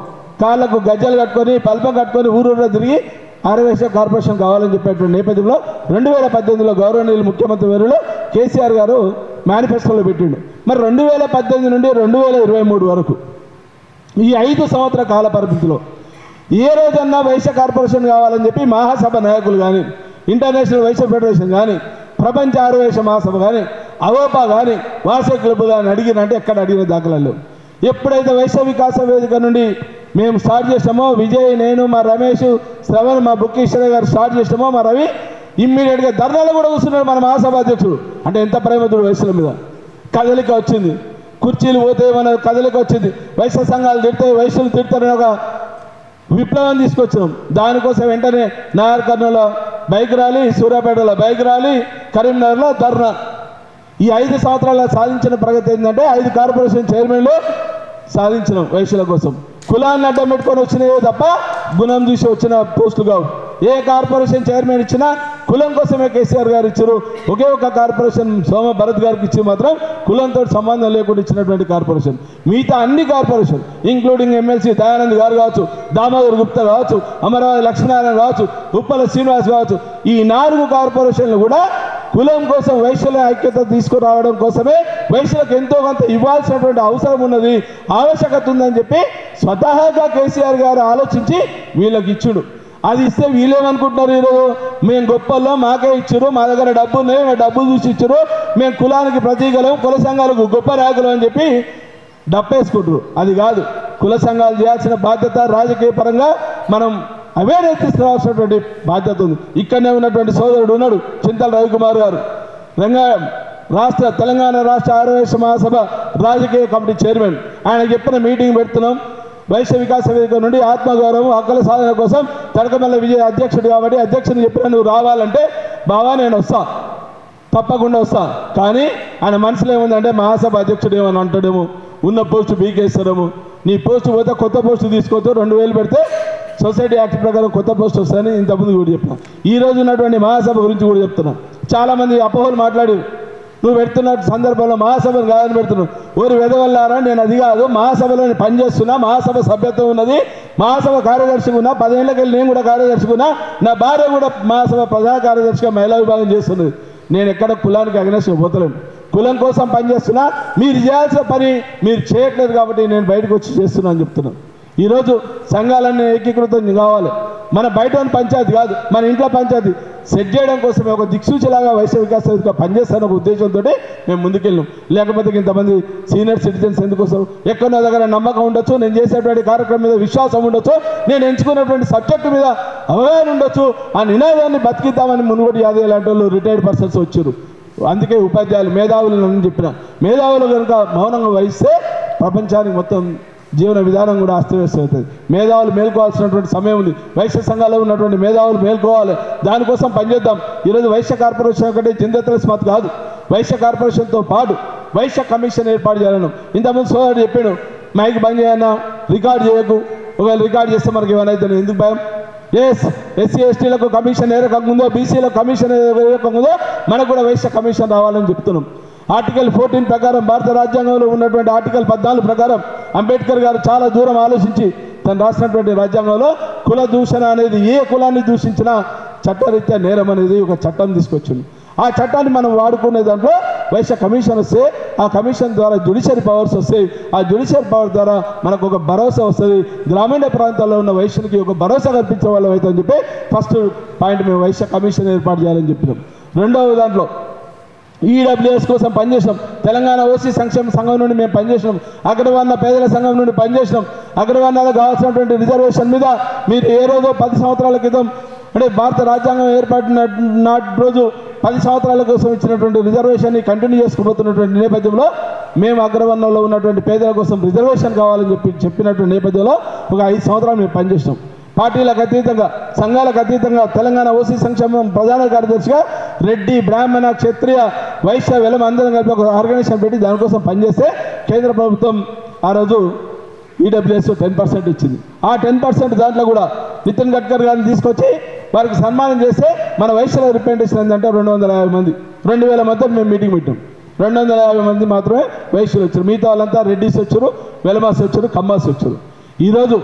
కాళ్ళకు గజ్జలు కట్టుకొని పల్పం కట్టుకొని ఊరూరులో తిరిగి ఆర్యవైశ్య కార్పొరేషన్ కావాలని చెప్పేటువంటి నేపథ్యంలో 2018లో గౌరవనీయులు ముఖ్యమంత్రి వర్యులు కేసీఆర్ గారు మేనిఫెస్టోలో పెట్టిండు. మరి 2018 నుండి 2023 వరకు ఈ 5 సంవత్సరాల కాల పరిమితిలో ఏ రోజన్నా వైశ్య కార్పొరేషన్ కావాలని చెప్పి మహాసభ నాయకులు కానీ, ఇంటర్నేషనల్ వైశ్య ఫెడరేషన్ కానీ, ప్రపంచ ఆర్యవైశ్య మహాసభ కానీ, అవోపా కానీ, వాసవి క్లబ్ కానీ అడిగినంటే ఎక్కడ అడిగిన దాఖలాలు. ఎప్పుడైతే వైశ్య వికాస వేదిక నుండి మేము స్టార్ట్ చేసామో, విజయ్, నేను, మా రమేష్, శ్రవణ్, మా బుక్కేశ్వర గారు స్టార్ట్ చేసామో, మా రవి ఇమ్మీడియట్గా ధర్నాలు కూడా కూర్చున్నాడు మన మహాసభ అధ్యక్షుడు. అంటే ఎంత ప్రేమతుడు వైశ్యుల మీద. కదలిక వచ్చింది, కుర్చీలు పోతే మన కదలిక వచ్చింది, వైశ్య సంఘాలు తిడతాయి, వైశ్యులు తిడతారని ఒక విప్లవం తీసుకొచ్చినాం. దానికోసం వెంటనే నాగర్ కర్నూలులో బైక్ ర్యాలీ, సూర్యాపేటలో బైక్ ర్యాలీ, కరీంనగర్లో ధర్నా. ఈ 5 సంవత్సరాల సాధించిన ప్రగతి ఏంటంటే 5 కార్పొరేషన్ చైర్మన్లు సాధించినాం వైశ్యుల కోసం. కులాన్ని అడ్డం పెట్టుకొని వచ్చినవే తప్ప గుణం చూసి వచ్చిన పోస్టులు కావు. ఏ కార్పొరేషన్ చైర్మన్ ఇచ్చినా కులం కోసమే కేసీఆర్ గారు ఇచ్చారు. ఒకే ఒక కార్పొరేషన్ సోమ భరత్ గారికి ఇచ్చి మాత్రం కులంతో సంబంధం లేకుండా ఇచ్చినటువంటి కార్పొరేషన్. మిగతా అన్ని కార్పొరేషన్ ఇంక్లూడింగ్ ఎమ్మెల్సీ దయానంద్ గారు కావచ్చు, దామోదర్ గుప్తా కావచ్చు, అమరావతి లక్ష్మీనారాయణ కావచ్చు, ఉప్పల శ్రీనివాస్ కావచ్చు, ఈ 4 కార్పొరేషన్లు కూడా కులం కోసం వైశ్యుల ఐక్యత తీసుకురావడం కోసమే వైశ్యులకు ఎంతో కొంత ఇవ్వాల్సినటువంటి అవసరం ఉన్నది, ఆవశ్యకత ఉందని చెప్పి స్వతహాగా కేసీఆర్ గారు ఆలోచించి వీళ్ళకి ఇచ్చుడు. అది ఇస్తే వీళ్ళేమనుకుంటున్నారు, ఈరోజు మేము గొప్పల్లో మాకే ఇచ్చారు, మా దగ్గర డబ్బు ఉన్నాయి, మేము డబ్బులు చూసి ఇచ్చారు, మేము కులానికి ప్రతీకలం, కుల సంఘాలకు గొప్ప రాకులు అని చెప్పి డప్పేసుకుంటారు. అది కాదు. కుల సంఘాలు చేయాల్సిన బాధ్యత రాజకీయ పరంగా మనం అవేర్నెస్ తీసుకురావాల్సినటువంటి బాధ్యత ఉంది. ఇక్కడనే ఉన్నటువంటి సోదరుడు ఉన్నాడు, చింతల రవికుమార్ గారు, తెలంగాణ రాష్ట్ర ఆర్యవైశ్య మహాసభ రాజకీయ కమిటీ చైర్మన్. ఆయన చెప్పిన మీటింగ్ పెడుతున్నాం. వైశ్య వికాస వేదిక నుండి ఆత్మగౌరవం, హక్కుల సాధన కోసం తడకమల్ల విజయ్ అధ్యక్షుడు కాబట్టి అధ్యక్షుని చెప్పిన నువ్వు రావాలంటే బావా నేను వస్తా, తప్పకుండా వస్తా. కానీ ఆయన మనసులో ఏముందంటే మహాసభ అధ్యక్షుడు ఏమని అంటాడేమో, ఉన్న పోస్టు బీకేస్తాడేమో, నీ పోస్టు పోతే కొత్త పోస్టు తీసుకోవచ్చు, 2000 పెడితే సొసైటీ యాక్ట్ ప్రకారం కొత్త పోస్ట్ వస్తాయని ఇంతకుముందు కూడా చెప్పినా. ఈ రోజు ఉన్నటువంటి మహాసభ గురించి కూడా చెప్తున్నా. చాలామంది అపోహలు మాట్లాడి నువ్వు పెడుతున్న సందర్భంలో మహాసభను కాదని పెడుతున్నావు. ఊరి వెదవల్లారా, నేను అది కాదు, మహాసభలో నేను పనిచేస్తున్నా, మహాసభ సభ్యత్వం ఉన్నది, మహాసభ కార్యదర్శిగా ఉన్నా, 10 ఏళ్ళకి వెళ్ళి నేను కూడా కార్యదర్శిగా ఉన్నా, నా భార్య కూడా మహాసభ ప్రధాన కార్యదర్శిగా మహిళా విభాగం చేస్తున్నది. నేను ఎక్కడ కులానికి అగ్నేష్గా పోతలేను, కులం కోసం పనిచేస్తున్నా. మీరు చేయాల్సిన పని మీరు చేయట్లేదు కాబట్టి నేను బయటకు వచ్చి చేస్తున్నా అని చెప్తున్నాను. ఈరోజు సంఘాలన్నీ ఏకీకృతం కావాలి. మన బయట పంచాయతీ కాదు, మన ఇంట్లో పంచాయతీ సెట్ చేయడం కోసమే ఒక దిక్సూచిలాగా వైశ్య వికాస వేదిక పనిచేస్తాను ఒక ఉద్దేశంతో మేము ముందుకెళ్ళాం. లేకపోతే ఇంతమంది సీనియర్ సిటిజన్స్ ఎందుకోసం, ఎక్కడో దగ్గర నమ్మకం ఉండొచ్చు, నేను చేసేటువంటి కార్యక్రమం మీద విశ్వాసం ఉండొచ్చు, నేను ఎంచుకున్నటువంటి సబ్జెక్టు మీద అవగాహన ఉండొచ్చు, ఆ నినాదాన్ని బతికిద్దామని మునుగోడు యాదవ్ లాంటి వాళ్ళు రిటైర్డ్ పర్సన్స్ వచ్చారు. అందుకే ఉపాధ్యాయులు మేధావులు అని చెప్పిన, మేధావులు కనుక మౌనంగా వహిస్తే ప్రపంచానికి మొత్తం జీవన విధానం కూడా అస్తవ్యస్తం అవుతుంది. మేధావులు మేల్కోవాల్సినటువంటి సమయం ఉంది. వైశ్య సంఘాల్లో ఉన్నటువంటి మేధావులు మేల్కోవాలి, దానికోసం పనిచేద్దాం. ఈరోజు వైశ్య కార్పొరేషన్ ఒకటి జిందత్రస్మత్ కాదు, వైశ్య కార్పొరేషన్తో పాటు వైశ్య కమిషన్ ఏర్పాటు చేయాలను. ఇంతకుముందు సోదరుడు చెప్పాడు, మైక్ బంద్ చేయన్నా, రికార్డు చేయకు, ఒకవేళ రికార్డు చేస్తే మనకి ఏమైనా అవుతుంది, ఎందుకు భయం? ఎస్సీ ఎస్టీలకు కమిషన్ ఏ రకంగా ఉందో, బీసీలకు కమిషన్ ఏ రకంగా ఉందో మనకు కూడా వైశ్య కమిషన్ రావాలని చెప్తున్నాం. ఆర్టికల్ 14 ప్రకారం, భారత రాజ్యాంగంలో ఉన్నటువంటి ఆర్టికల్ 14 ప్రకారం అంబేద్కర్ గారు చాలా దూరం ఆలోచించి తను రాసినటువంటి రాజ్యాంగంలో కుల దూషణ అనేది ఏ కులాన్ని దూషించినా చట్టరీత్యా నేరం అనేది ఒక చట్టం తీసుకొచ్చింది. ఆ చట్టాన్ని మనం వాడుకునే దాంట్లో వైశ్య కమిషన్ వస్తే, ఆ కమిషన్ ద్వారా జ్యుడిషియరీ పవర్స్ వస్తాయి. ఆ జ్యుడిషియరీ పవర్ ద్వారా మనకు ఒక భరోసా వస్తుంది. గ్రామీణ ప్రాంతాల్లో ఉన్న వైశ్యునికి ఒక భరోసా కల్పించే వాళ్ళు అవుతుందని చెప్పి ఫస్ట్ పాయింట్ మేము వైశ్య కమిషన్ ఏర్పాటు చేయాలని చెప్పినాం. రెండవ దాంట్లో ఈడబ్ల్యూఎస్ కోసం పనిచేసినాం. తెలంగాణ ఓసీ సంక్షేమ సంఘం నుండి మేము పనిచేసినాం. అగ్రవర్ణ పేదల సంఘం నుండి పనిచేసినాం. అగ్రవర్ణాలకు కావాల్సినటువంటి రిజర్వేషన్ మీద మీరు ఏ రోజు 10 సంవత్సరాల క్రితం, అంటే భారత రాజ్యాంగం ఏర్పడిన నాటి రోజు 10 సంవత్సరాల కోసం ఇచ్చినటువంటి రిజర్వేషన్ని కంటిన్యూ చేసుకుపోతున్నటువంటి నేపథ్యంలో మేము అగ్రవర్ణంలో ఉన్నటువంటి పేదల కోసం రిజర్వేషన్ కావాలని చెప్పినటువంటి నేపథ్యంలో ఒక 5 సంవత్సరాలు మేము పనిచేసినాం. పార్టీలకు అతీతంగా, సంఘాలకు అతీతంగా తెలంగాణ ఓసీ సంక్షేమం ప్రధాన కార్యదర్శిగా రెడ్డి, బ్రాహ్మణ, క్షత్రియ, వైశ్య, వెలమ అందరం కలిపి ఒక ఆర్గనైజేషన్ పెట్టి దానికోసం పనిచేస్తే కేంద్ర ప్రభుత్వం ఆ రోజు ఈడబ్ల్యూఎస్ 10% ఇచ్చింది. ఆ 10% దాంట్లో కూడా నితిన్ గడ్కరీ గారిని తీసుకొచ్చి వారికి సన్మానం చేస్తే మన వైశ్యుల రిప్రజెంటేషన్ ఏంటంటే 250 మంది, 2000 మంది మేము మీటింగ్ పెట్టాం. 250 మంది మాత్రమే వైశ్యులు వచ్చారు. మిగతా వాళ్ళంతా రెడ్డిస్ వచ్చారు, వెలమాస్ వచ్చారు, కమ్మాస్ వచ్చారు. ఈరోజు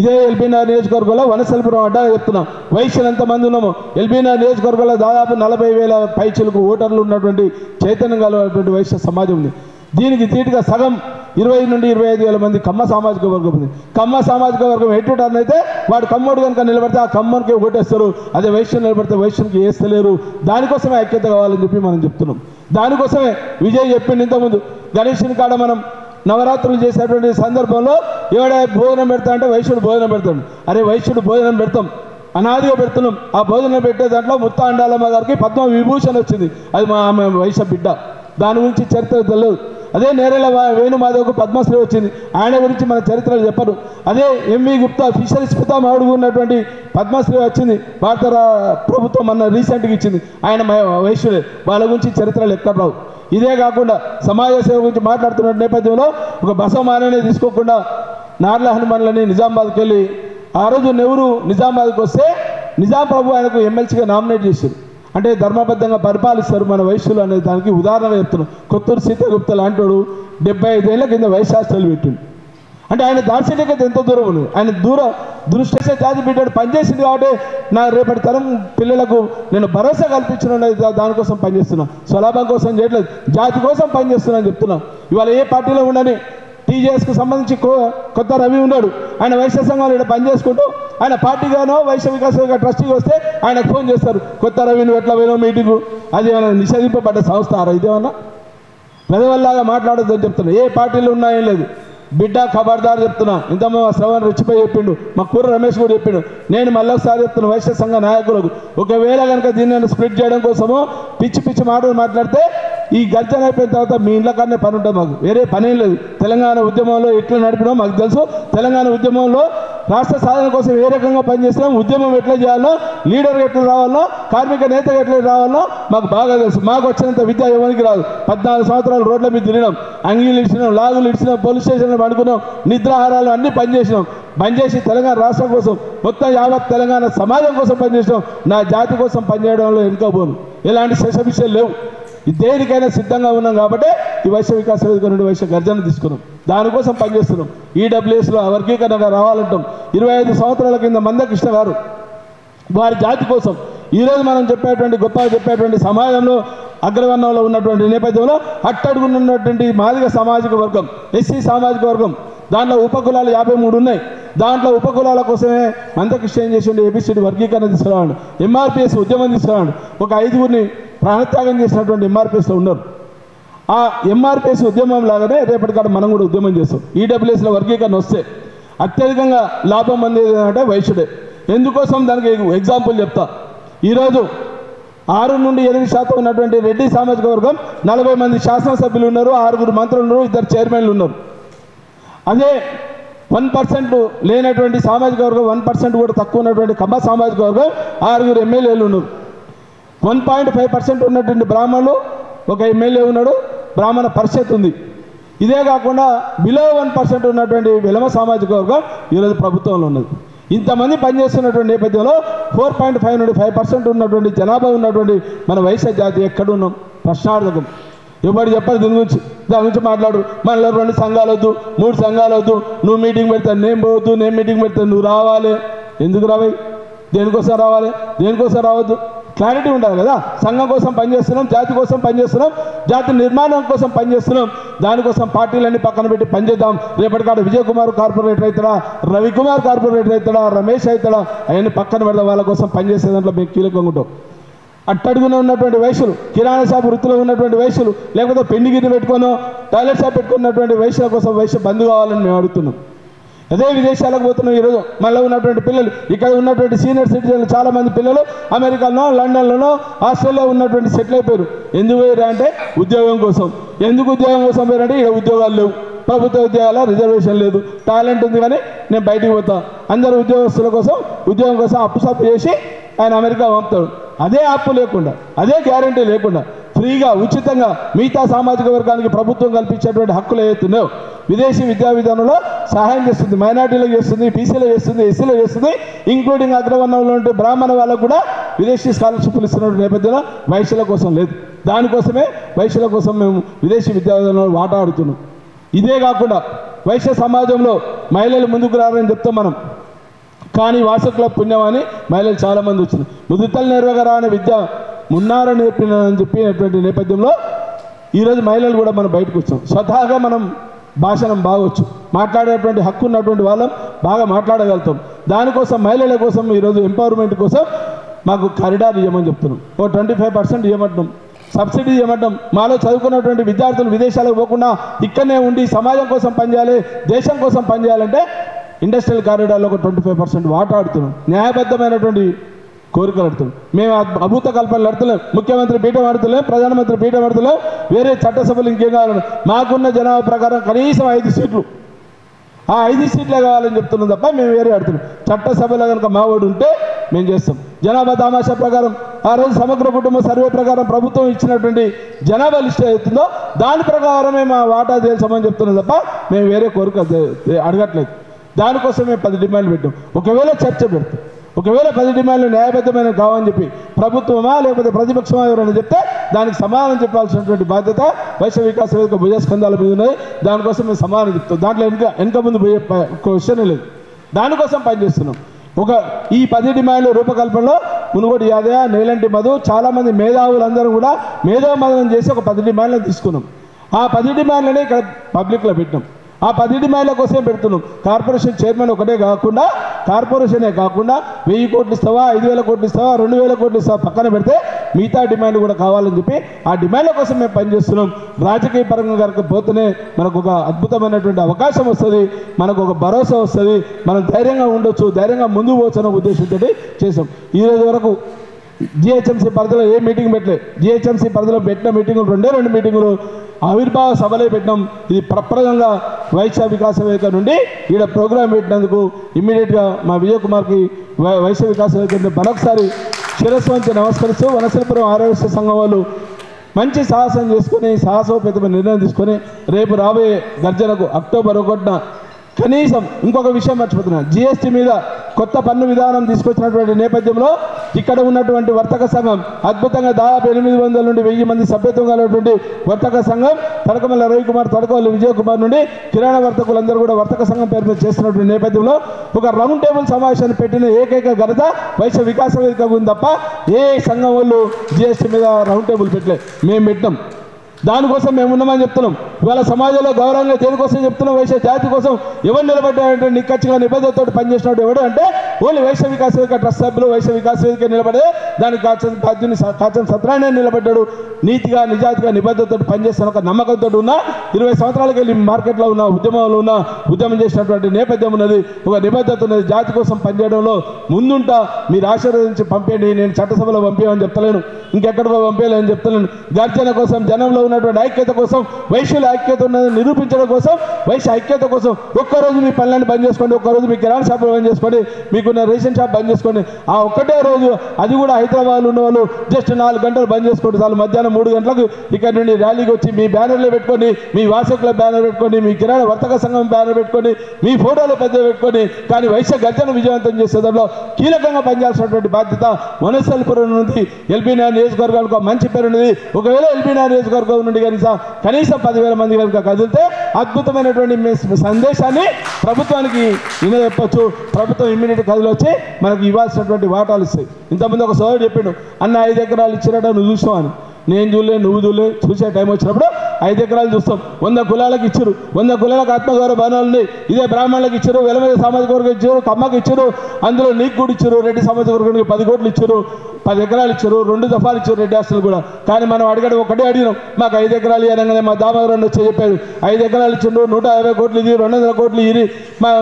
ఇదే ఎల్బీనగర్ నియోజకవర్గంలో వనసల్పురం అడ్డా చెప్తున్నాం, వైశ్యులు ఎంతమంది ఉన్నామో ఎల్బీనగర్ నియోజకవర్గంలో దాదాపు 40,000 పైచులకు ఓటర్లు ఉన్నటువంటి చైతన్యం కలిగినటువంటి వైశ్య సమాజం ఉంది. దీనికి తీటుగా సగం 20 నుండి 25,000 మంది కమ్మ సామాజిక వర్గం ఉంది. కమ్మ సామాజిక వర్గం ఎటు టర్న్ అయితే వాడు కమ్మోడు కనుక నిలబడితే ఆ కమ్మనికి ఓటేస్తారు, అదే వైశ్యం నిలబడితే వైశ్యంకి వేస్తలేరు. దానికోసమే ఐక్యత కావాలని చెప్పి మనం చెప్తున్నాం. దానికోసమే విజయ్ చెప్పింది ఇంతకుముందు, గణేషుని కాడ మనం నవరాత్రులు చేసేటువంటి సందర్భంలో ఎవడ భోజనం పెడతా అంటే వైశ్యుడు భోజనం పెడతాడు. అరే వైశ్యుడు భోజనం పెడతాం, అనాదిగా పెడుతున్నాం. ఆ భోజనం పెట్టే దాంట్లో ముత్తాండాలమ్మ గారికి పద్మ విభూషణ్ వచ్చింది. అది మా ఆమె వైశ్య బిడ్డ. దాని గురించి చరిత్ర తెలియదు. అదే నేరేల వేణుమాధవ్కు పద్మశ్రీ వచ్చింది. ఆయన గురించి మన చరిత్రలు చెప్పరు. అదే ఎంవి గుప్తా ఫిషరీస్ పితామహుడుగా ఉన్నటువంటి పద్మశ్రీ వచ్చింది. భారత ప్రభుత్వం మన రీసెంట్గా ఇచ్చింది. ఆయన వైశ్యుడే. వాళ్ళ గురించి చరిత్రలు ఎక్కడ రావు. ఇదే కాకుండా సమాజ సేవ గురించి మాట్లాడుతున్న నేపథ్యంలో ఒక బసమాననే తీసుకోకుండా నార్ల హనుమాన్లని నిజామాబాద్కి వెళ్ళి ఆ రోజు నెహ్రూ నిజామాబాద్కి వస్తే నిజాం ప్రభు ఆయనకు ఎమ్మెల్సీగా నామినేట్ చేశారు. అంటే ధర్మబద్ధంగా పరిపాలిస్తారు మన వైశ్యులు అనే దానికి ఉదాహరణ చెప్తున్నాం. కొత్తూరు సీతాగుప్త లాంటి 75 ఏళ్ల కింద వైశ్య హాస్టల్ పెట్టిండు. అంటే ఆయన దార్శనికత ఎంత దూరం ఉంది. ఆయన దృష్టి జాతి బిడ్డడు పనిచేసింది కాబట్టి నా రేపటి తరం పిల్లలకు నేను భరోసా కల్పించిన దానికోసం పనిచేస్తున్నాను. స్వలాభం కోసం చేయట్లేదు, జాతి కోసం పనిచేస్తున్నాను చెప్తున్నాను. ఇవాళ ఏ పార్టీలో ఉండని టీజేఎస్కు సంబంధించి కొత్త రవి ఉన్నాడు. ఆయన వైశ్య సంఘాలు ఇక్కడ పనిచేసుకుంటూ ఆయన పార్టీగానో వైశ్య వికాస ట్రస్టీకి వస్తే ఆయనకు ఫోన్ చేస్తారు, కొత్త రవిని ఎట్లా పోయినా మీటింగు. అది ఏమైనా నిషేధింపబడ్డ సంస్థ ఇదేమన్నా పెదవల్లాగా మాట్లాడొద్దని చెప్తున్నా. ఏ పార్టీలు ఉన్నాయేం లేదు. బిడ్డ ఖబర్దార్ చెప్తున్నా. ఇంత మా శ్రవణ్ రెచ్చిపోయి చెప్పిండు, మా కూర రమేష్ కూడా చెప్పిండు. నేను మళ్ళీ ఒకసారి చెప్తున్నా వైశ్య సంఘ నాయకులకు, ఒకవేళ కనుక దీన్ని స్ప్లిట్ చేయడం కోసమో పిచ్చి పిచ్చి మాటలు మాట్లాడితే ఈ గర్జన అయిపోయిన తర్వాత మీ ఇంట్లో కన్నా పని ఉంటుంది. మాకు వేరే పనేం లేదు. తెలంగాణ ఉద్యమంలో ఎట్లా నడిపినామో మాకు తెలుసు. తెలంగాణ ఉద్యమంలో రాష్ట్ర సాధన కోసం ఏ రకంగా పనిచేసినాం, ఉద్యమం ఎట్లా చేయాలో, లీడర్ ఎట్లా రావాలో, కార్మిక నేతగా ఎట్లా రావాలో మాకు బాగా తెలుసు. మాకు వచ్చినంత విద్య ఎవరికి రాదు. 14 సంవత్సరాలు రోడ్ల మీద తిరిగినాం, అంగీలు ఇచ్చినాం, లాగులు ఇచ్చినాం, పోలీస్ స్టేషన్లో పడుకున్నాం, నిద్రాహారాలు అన్నీ పనిచేసినాం. పనిచేసి తెలంగాణ రాష్ట్రం కోసం మొత్తం యావత్ తెలంగాణ సమాజం కోసం పనిచేసినాం. నా జాతి కోసం పనిచేయడంలో వెనుకపోను. ఎలాంటి శశవిషయాలు లేవు. దేనికైనా సిద్ధంగా ఉన్నాం కాబట్టి ఈ వైశ్య వికాస వేదిక నుండి వైశ్య గర్జన తీసుకున్నాం. దానికోసం పనిచేస్తున్నాం. ఈడబ్ల్యూఎస్లో వర్గీకరణ రావాలంటాం. 25 సంవత్సరాల కింద మందకృష్ణ గారు వారి జాతి కోసం ఈరోజు మనం చెప్పేటువంటి గొప్పగా చెప్పేటువంటి సమాజంలో అగ్రవర్ణంలో ఉన్నటువంటి నేపథ్యంలో అట్టడుగున్నటువంటి మాదిగ సామాజిక వర్గం, ఎస్సీ సామాజిక వర్గం, దాంట్లో ఉపకులాలు 53 ఉన్నాయి. దాంట్లో ఉపకులాల కోసమే మందకృష్ణ ఏం చేసిండు, ఏబిసిడి వర్గీకరణ తీసుకురావండి, ఎంఆర్పిఎస్ ఉద్యమం తీసుకురావండి. ఒక 5గురిని ప్రాణత్యాగం చేసినటువంటి ఎంఆర్పిఎస్లో ఉన్నారు. ఆ ఎంఆర్పిఎస్ ఉద్యమం లాగానే రేపటికాడ మనం కూడా ఉద్యమం చేస్తాం. ఈడబ్ల్యూఎస్లో వర్గీకరణ వస్తే అత్యధికంగా లాభం పొందేది అంటే వైశ్యుడే. ఎందుకోసం దానికి ఎగ్జాంపుల్ చెప్తా. ఈరోజు 6 నుండి 8% ఉన్నటువంటి రెడ్డి సామాజిక వర్గం 40 మంది శాసనసభ్యులు ఉన్నారు, 6 మంత్రులు ఉన్నారు, 2 చైర్మన్లు ఉన్నారు. అదే 1% లేనటువంటి సామాజిక వర్గం, 1% కూడా తక్కువ ఉన్నటువంటి కమ్మ సామాజిక వర్గం 6 ఎమ్మెల్యేలు ఉన్నారు. 1.5% ఉన్నటువంటి బ్రాహ్మణులు ఒక ఎమ్మెల్యే ఉన్నాడు, బ్రాహ్మణ పరిషత్ ఉంది. ఇదే కాకుండా బిలో 1% ఉన్నటువంటి వెలమ సామాజిక వర్గం ఈరోజు ప్రభుత్వంలో ఉన్నది. ఇంతమంది పనిచేస్తున్నటువంటి నేపథ్యంలో 4.5 నుండి 5% ఉన్నటువంటి జనాభా ఉన్నటువంటి మన వైశ్య జాతి ఎక్కడున్నాం? ప్రశ్నార్థకం. ఎవరు చెప్పారు దీని గురించి మాట్లాడు. మనలో 2 సంఘాలు వద్దు, 3 సంఘాలు వద్దు, నువ్వు మీటింగ్ పెడతాను నేను పోవద్దు, నేను మీటింగ్ పెడతాను నువ్వు రావాలి. ఎందుకు రావాలి? దేనికోసం రావాలి, దేనికోసం రావద్దు? క్లారిటీ ఉండాలి కదా. సంఘం కోసం పనిచేస్తున్నాం, జాతి కోసం పనిచేస్తున్నాం, జాతి నిర్మాణం కోసం పనిచేస్తున్నాం. దానికోసం పార్టీలన్నీ పక్కన పెట్టి పనిచేద్దాం. రేపటికాడ విజయ్ కుమార్ కార్పొరేటర్ అవుతాడా, రవికుమార్ కార్పొరేటర్ అవుతాడా, రమేష్ అవుతాడా, అవన్నీ పక్కన పెడదాం. వాళ్ళ కోసం పనిచేసే దాంట్లో మేము కీలకంగా ఉంటాం. అట్టడుగున ఉన్నటువంటి వైశ్యులు, కిరాణా షాప్ వృత్తిలో ఉన్నటువంటి వైశ్యులు, లేకపోతే పెళ్లిగిరిని పెట్టుకోనో టాయిలెట్ షాప్ పెట్టుకున్నటువంటి వైశ్యుల కోసం వైశ్య బంధు కావాలని మేము అడుగుతున్నాం. అదే విదేశాలకు పోతున్నాం. ఈరోజు మళ్ళీ ఉన్నటువంటి పిల్లలు, ఇక్కడ ఉన్నటువంటి సీనియర్ సిటిజన్లు చాలామంది పిల్లలు అమెరికాలో, లండన్లోనో, ఆస్ట్రేలియా ఉన్నటువంటి సెటిల్ అయిపోయారు. ఎందుకు పోయారు అంటే ఉద్యోగం కోసం. ఎందుకు ఉద్యోగం కోసం పోయారంటే ఇక్కడ ఉద్యోగాలు లేవు, ప్రభుత్వ ఉద్యోగాల రిజర్వేషన్ లేదు, టాలెంట్ ఉంది కానీ నేను బయటికి పోతా. అందరూ ఉద్యోగస్తుల కోసం ఉద్యోగం కోసం అప్పు చేసి ఆయన అమెరికా పంపుతాడు. అదే అప్పు లేకుండా, అదే గ్యారంటీ లేకుండా ఫ్రీగా ఉచితంగా మిగతా సామాజిక వర్గానికి ప్రభుత్వం కల్పించేటువంటి హక్కులు ఏవైతున్నాయో విదేశీ విద్యా విధానంలో సహాయం చేస్తుంది. మైనార్టీలకు చేస్తుంది, బీసీలో చేస్తుంది, ఎస్సీలో చేస్తుంది, ఇంక్లూడింగ్ అగ్రవర్ణంలో ఉంటే బ్రాహ్మణ వాళ్ళకు కూడా విదేశీ స్కాలర్షిప్లు ఇస్తున్న నేపథ్యంలో వైశ్యుల కోసం లేదు. దానికోసమే వైశ్యుల కోసం మేము విదేశీ విద్యా విధానంలో వాటా ఆడుతున్నాం. ఇదే కాకుండా వైశ్య సమాజంలో మహిళలు ముందుకు రారని చెప్తాం మనం, కానీ వాసకుల పుణ్యం అని మహిళలు చాలామంది వచ్చింది. ముదుతలు నేర్వగరా అనే విద్య మున్నార నేర్పినని చెప్పినటువంటి నేపథ్యంలో ఈరోజు మహిళలు కూడా మనం బయటకు వచ్చాం. స్వతహాగా మనం భాషను బాగొచ్చు, మాట్లాడేటువంటి హక్కు ఉన్నటువంటి వాళ్ళం, బాగా మాట్లాడగలుగుతాం. దానికోసం మహిళల కోసం ఈరోజు ఎంపవర్మెంట్ కోసం మాకు కారిడార్ ఇవ్వమని చెప్తున్నాం. ఓ 25% ఇవ్వమంటున్నాం. సబ్సిడీ ఇవ్వడం, మాలో చదువుకున్నటువంటి విద్యార్థులు విదేశాలకు పోకుండా ఇక్కడనే ఉండి సమాజం కోసం పనిచేయాలి, దేశం కోసం పనిచేయాలంటే ఇండస్ట్రియల్ కారిడార్లో ఒక 25% వాటా అడుగుతున్నాం. న్యాయబద్ధమైనటువంటి కోరికలు అడుగుతున్నాం. మేము అభూత కల్పనలు అడుగుతలేం, ముఖ్యమంత్రి పీఠం అడుగుతలేం, ప్రధానమంత్రి పీఠం అడుగుతలేం, వేరే చట్టసభలు ఇంకేం కావాలి. మాకున్న జనాభా ప్రకారం కనీసం 5 సీట్లు, ఆ 5 సీట్లే కావాలని చెప్తున్నాం తప్ప మేము వేరే అడుగుతున్నాం. చట్టసభలో కనుక మా ఓడు ఉంటే మేము చేస్తాం. జనాభా దామాషా ప్రకారం ఆ రోజు సమగ్ర కుటుంబ సర్వే ప్రకారం ప్రభుత్వం ఇచ్చినటువంటి జనాభా లిస్ట్ అవుతుందో దాని ప్రకారమే మా వాటా చేసామని చెప్తున్నాం తప్ప మేము వేరే కోరిక అడగట్లేదు. దానికోసం మేము 10 డిమాండ్లు పెట్టాం. ఒకవేళ చర్చ పెడతాం, ఒకవేళ 10 డిమాండ్లు న్యాయబద్ధమైన కావని చెప్పి ప్రభుత్వమా లేకపోతే ప్రతిపక్షమా ఎవరైనా చెప్తే దానికి సమాధానం చెప్పాల్సినటువంటి బాధ్యత వైశ్య వికాస వేదిక భుజస్కంధాల మీద ఉన్నది. దానికోసం మేము సమాధానం చెప్తాం. దాంట్లో వెనక ముందు పోయే క్వశ్చన్ లేదు. దానికోసం పనిచేస్తున్నాం. ఈ 10 డిమాండ్ల రూపకల్పనలో మునుగోడు యాదయ్య, నేలంటి మధు, చాలామంది మేధావులందరూ కూడా మేధామదనం చేసి ఒక 10 డిమాండ్లను తీసుకున్నాం. ఆ 10 డిమాండ్లనే ఇక్కడ పబ్లిక్లో పెట్టినాం. ఆ 10 డిమాండ్ల కోసం పెడుతున్నాం. కార్పొరేషన్ చైర్మన్ ఒకటే కాకుండా, కార్పొరేషనే కాకుండా 1000 కోట్లు ఇస్తావా, 5000 కోట్లు ఇస్తావా, 2000 కోట్లు ఇస్తావా పక్కన పెడితే మిగతా డిమాండ్ కూడా కావాలని చెప్పి ఆ డిమాండ్ల కోసం మేము పనిచేస్తున్నాం. రాజకీయ పరంగా కనుక పోతేనే మనకు ఒక అద్భుతమైనటువంటి అవకాశం వస్తుంది, మనకు ఒక భరోసా వస్తుంది, మనం ధైర్యంగా ఉండొచ్చు, ధైర్యంగా ముందుకు పోవచ్చు అనే ఉద్దేశంతో చేసాం. ఈరోజు వరకు జిహెచ్ఎంసీ పరిధిలో ఏ మీటింగ్ పెట్టలేదు. జిహెచ్ఎంసీ పరిధిలో పెట్టిన మీటింగులు 2 మీటింగులు ఆవిర్భావ సభలే పెట్టినాం. ఇది ప్రప్రదంగా వైశ్య వికాస వేదిక నుండి ఈడ ప్రోగ్రాం పెట్టినందుకు ఇమ్మీడియట్గా మా విజయ్ కుమార్కి వైశ్య వికాస వేదిక మరొకసారి శిరస్సు వంచి నమస్కరిస్తూ వనశిల్పురం ఆరోగ్య సంఘం వాళ్ళు మంచి సాహసం చేసుకొని సాహసోపేతమైన నిర్ణయం తీసుకొని రేపు రాబోయే గర్జనకు అక్టోబర్ 1న కనీసం ఇంకొక విషయం మర్చిపోతున్నాను. జిఎస్టీ మీద కొత్త పన్ను విధానం తీసుకొచ్చినటువంటి నేపథ్యంలో ఇక్కడ ఉన్నటువంటి వర్తక సంఘం అద్భుతంగా దాదాపు 800 నుండి 1000 మంది సభ్యత్వం కలిగినటువంటి వర్తక సంఘం తడకమల్ల రవికుమార్, తడకమల్లి విజయ్ కుమార్ నుండి కిరాణా వర్తకులందరూ కూడా వర్తక సంఘం పేరు మీద చేస్తున్నటువంటి నేపథ్యంలో ఒక రౌండ్ టేబుల్ సమావేశాన్ని పెట్టిన ఏకైక ఘనత వైశ్య వికాస వేదిక ఉంది తప్ప ఏ సంఘం వాళ్ళు జిఎస్టీ మీద రౌండ్ టేబుల్ పెట్టలేదు. మేము పెట్టాం. దానికోసం మేము ఉన్నామని చెప్తున్నాం. ఇవాళ సమాజంలో గౌరవంగా దేనికోసం చెప్తున్నాం? వైశ్య జాతి కోసం ఎవరు నిలబడ్డారంటే నిక్కచ్చిగా నిబద్ధతతో పనిచేసినట్టు ఎవడు అంటే ఓన్లీ వైశ్య వికాస వేదిక ట్రస్ట్ సభ్యులు వైశ్య వికాస వేదిక నిలబడే దానికి కాచన్ సత్యనారాయణ నిలబడ్డాడు. నీతిగా నిజాయితీగా నిబద్ధతతో పనిచేస్తాను ఒక నమ్మకంతో ఉన్న 20 సంవత్సరాలకి వెళ్ళి మార్కెట్లో ఉన్న ఉద్యమంలో ఉన్న ఉద్యమం చేసినటువంటి నేపథ్యం ఉన్నది, ఒక నిబద్ధత ఉన్నది. జాతి కోసం పనిచేయడంలో ముందుంటా మీరు ఆశీర్వదించి పంపేయండి. నేను చట్టసభలో పంపేయమని చెప్తలేను, ఇంకెక్కడికో పంపేయాలని చెప్తలేను. గర్జన కోసం, జనంలో ఉన్నటువంటి ఐక్యత కోసం, వైశ్యుల ఐక్యత ఉన్నదని నిరూపించడం కోసం, వైశ్య ఐక్యత కోసం ఒక్కరోజు మీ పనులను బంద్ చేసుకోండి, ఒక్కరోజు మీ కిరాణా షాపులు బంద్ చేసుకోండి, మీకున్న రేషన్ షాప్ బంద్ చేసుకోండి. ఆ ఒక్కటే రోజు, అది కూడా హైదరాబాద్లో ఉన్న వాళ్ళు జస్ట్ 4 గంటలు బంద్ చేసుకోండి చాలు. మధ్యాహ్నం 3 గంటలకు ఇక్కడ నుండి ర్యాలీకి వచ్చి మీ బ్యానర్లు పెట్టుకోండి, మీ వాసకుల బ్యానర్ పెట్టుకోండి, మీ కిరాణా వర్తక సంఘం బ్యానర్ పెట్టుకోండి, మీ ఫోటోలు పెద్ద పెట్టుకోండి. కానీ వైశ్య గర్జన విజయవంతం చేసే దాంట్లో కీలకంగా పనిచేయాల్సినటువంటి బాధ్యత వనస్థలిపురం నుండి ఎల్బీ నగర్ నియోజకవర్గానికి మంచి పేరు ఉన్నది. ఒకవేళ ఎల్బీ నగర్ నియోజకవర్గం నుండి కనీసం 10,000 మంది కనుక కదిలితే అద్భుతమైనటువంటి సందేశాన్ని ప్రభుత్వానికి చెప్పొచ్చు. ప్రభుత్వం ఇమ్మీడియట్ కదిలి వచ్చి మనకు ఇవ్వాల్సినటువంటి వాటాలు ఇస్తాయి. ఇంతకుముందు ఒక సోదరుడు చెప్పిండు, అన్న 5 ఎకరాలు ఇచ్చినట్టు నువ్వు చూసావు అని. నేను చూడలే, నువ్వు చూడలే. చూసే టైం వచ్చినప్పుడు 5 ఎకరాలు చూస్తాం. 100 కులాలకు ఇచ్చారు, 100 కులాలకు ఆత్మగౌరవ భవనాలు ఉన్నాయి. ఇదే బ్రాహ్మణులకు ఇచ్చారు, వెలమేద సామాజిక వర్గం ఇచ్చారు, కమ్మకి ఇచ్చారు, అందులో నీకు కూడా ఇచ్చారు. రెడ్డి సామాజిక వర్గానికి 10 కోట్లు ఇచ్చారు, 10 ఎకరాలు ఇచ్చారు, 2 దఫాలు ఇచ్చారు రెడ్డి హాస్టల్ కూడా. కానీ మనం అడిగాడు, ఒకటే అడిగినాం, మాకు 5 ఎకరాలు అనగానే మా దామోదరం వచ్చి చెప్పాడు 5 ఎకరాలు ఇచ్చిండు, 150 కోట్లు ఇది, 200 కోట్లు ఇది, మా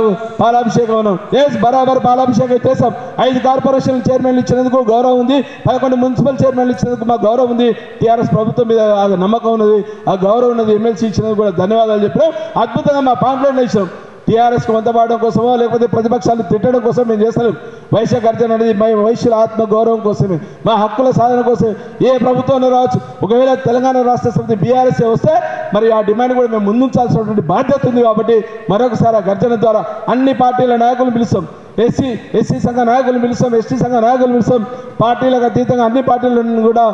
పాలాభిషేకం అన్నాం. బరాబర్ పాలాభిషేకం చేసాం. 5 కార్పొరేషన్ చైర్మన్లు ఇచ్చినందుకు గౌరవం ఉంది, 11 మున్సిపల్ చైర్మన్లు ఇచ్చినందుకు మాకు గౌరవం ఉంది. టీఆర్ఎస్ ప్రభుత్వం మీద నమ్మకం ఉన్నది, ఆ గౌరవం ఉన్నది. ఎమ్మెల్సీ ఇచ్చినందుకు కూడా ధన్యవాదాలు చెప్పినాం. అద్భుతంగా మా పాంప్లెట్లో ఇచ్చినాం. టీఆర్ఎస్కు వంతపాడడం కోసమో లేకపోతే ప్రతిపక్షాలు తిట్టడం కోసం మేము చేస్తలేం. వైశ్య గర్జన అనేది మా వైశ్యుల ఆత్మ గౌరవం కోసమే, మా హక్కుల సాధన కోసమే. ఏ ప్రభుత్వం రావచ్చు, ఒకవేళ తెలంగాణ రాష్ట్ర సమితి బీఆర్ఎస్ వస్తే మరి ఆ డిమాండ్ కూడా మేము ముందుంచాల్సినటువంటి బాధ్యత ఉంది. కాబట్టి మరొకసారి ఆ గర్జన ద్వారా అన్ని పార్టీల నాయకులను పిలుస్తాం, ఎస్సీ సంఘ నాయకులను పిలుస్తాం, ఎస్టీ సంఘ నాయకులను పిలుస్తాం. పార్టీలకు అతీతంగా అన్ని పార్టీలను కూడా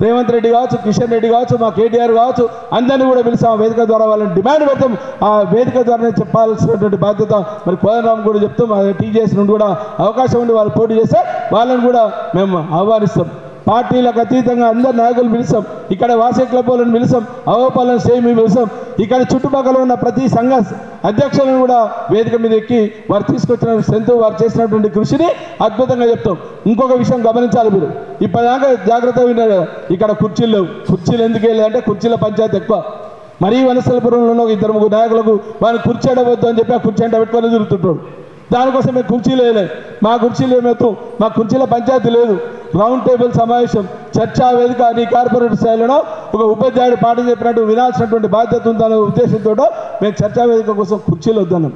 రేవంత్ రెడ్డి కావచ్చు, కిషన్ రెడ్డి కావచ్చు, మా కేటీఆర్ కావచ్చు, అందరినీ కూడా పిలిచాం. ఆ వేదిక ద్వారా వాళ్ళని డిమాండ్ పెడతాం. ఆ వేదిక ద్వారానే చెప్పాల్సినటువంటి బాధ్యత మరి కోదండరామ్ కూడా చెప్తాం. టీజేఎస్ నుండి కూడా అవకాశం ఉండి వాళ్ళు పోటీ చేస్తే వాళ్ళని కూడా మేము ఆహ్వానిస్తాం. పార్టీలకు అతీతంగా అందరు నాయకులు పిలుస్తాం, ఇక్కడ వాసే క్లబ్ వాళ్ళని పిలుస్తాం, అవోపాలను సేమి పిలుస్తాం, ఇక్కడ చుట్టుపక్కల ఉన్న ప్రతి సంఘ అధ్యక్షులను కూడా వేదిక మీద ఎక్కి వారు తీసుకొచ్చిన స్ట్రెంత్, వారు చేసినటువంటి కృషిని అద్భుతంగా చెప్తాం. ఇంకొక విషయం గమనించాలి, మీరు ఇప్పటిదాకా జాగ్రత్తగా విన్నారు కదా, ఇక్కడ కుర్చీలు లేవు. కుర్చీలు ఎందుకు వెళ్ళాయంటే కుర్చీల పంచాయతీ ఎక్కువ. మరీ వనస్థలపురంలో 2-3 నాయకులకు వారిని కుర్చీ అడవద్దు అని చెప్పి ఆ కుర్చీ అంటే పెట్టుకొని తిరుగుతుంటాడు. దానికోసం మేము కుర్చీలు వేయలేదు. మా కుర్చీలు ఏమవుతాం, మా కుర్చీల పంచాయతీ లేదు. రౌండ్ టేబుల్ సమావేశం, చర్చా వేదిక నీ కార్పొరేట్ స్థాయిలో ఒక ఉపాధ్యాయుడు పాట చెప్పినట్టు వినాల్సినటువంటి బాధ్యత ఉందనే ఉద్దేశంతో మేము చర్చా వేదిక కోసం కుర్చీలు వద్దన్నాం.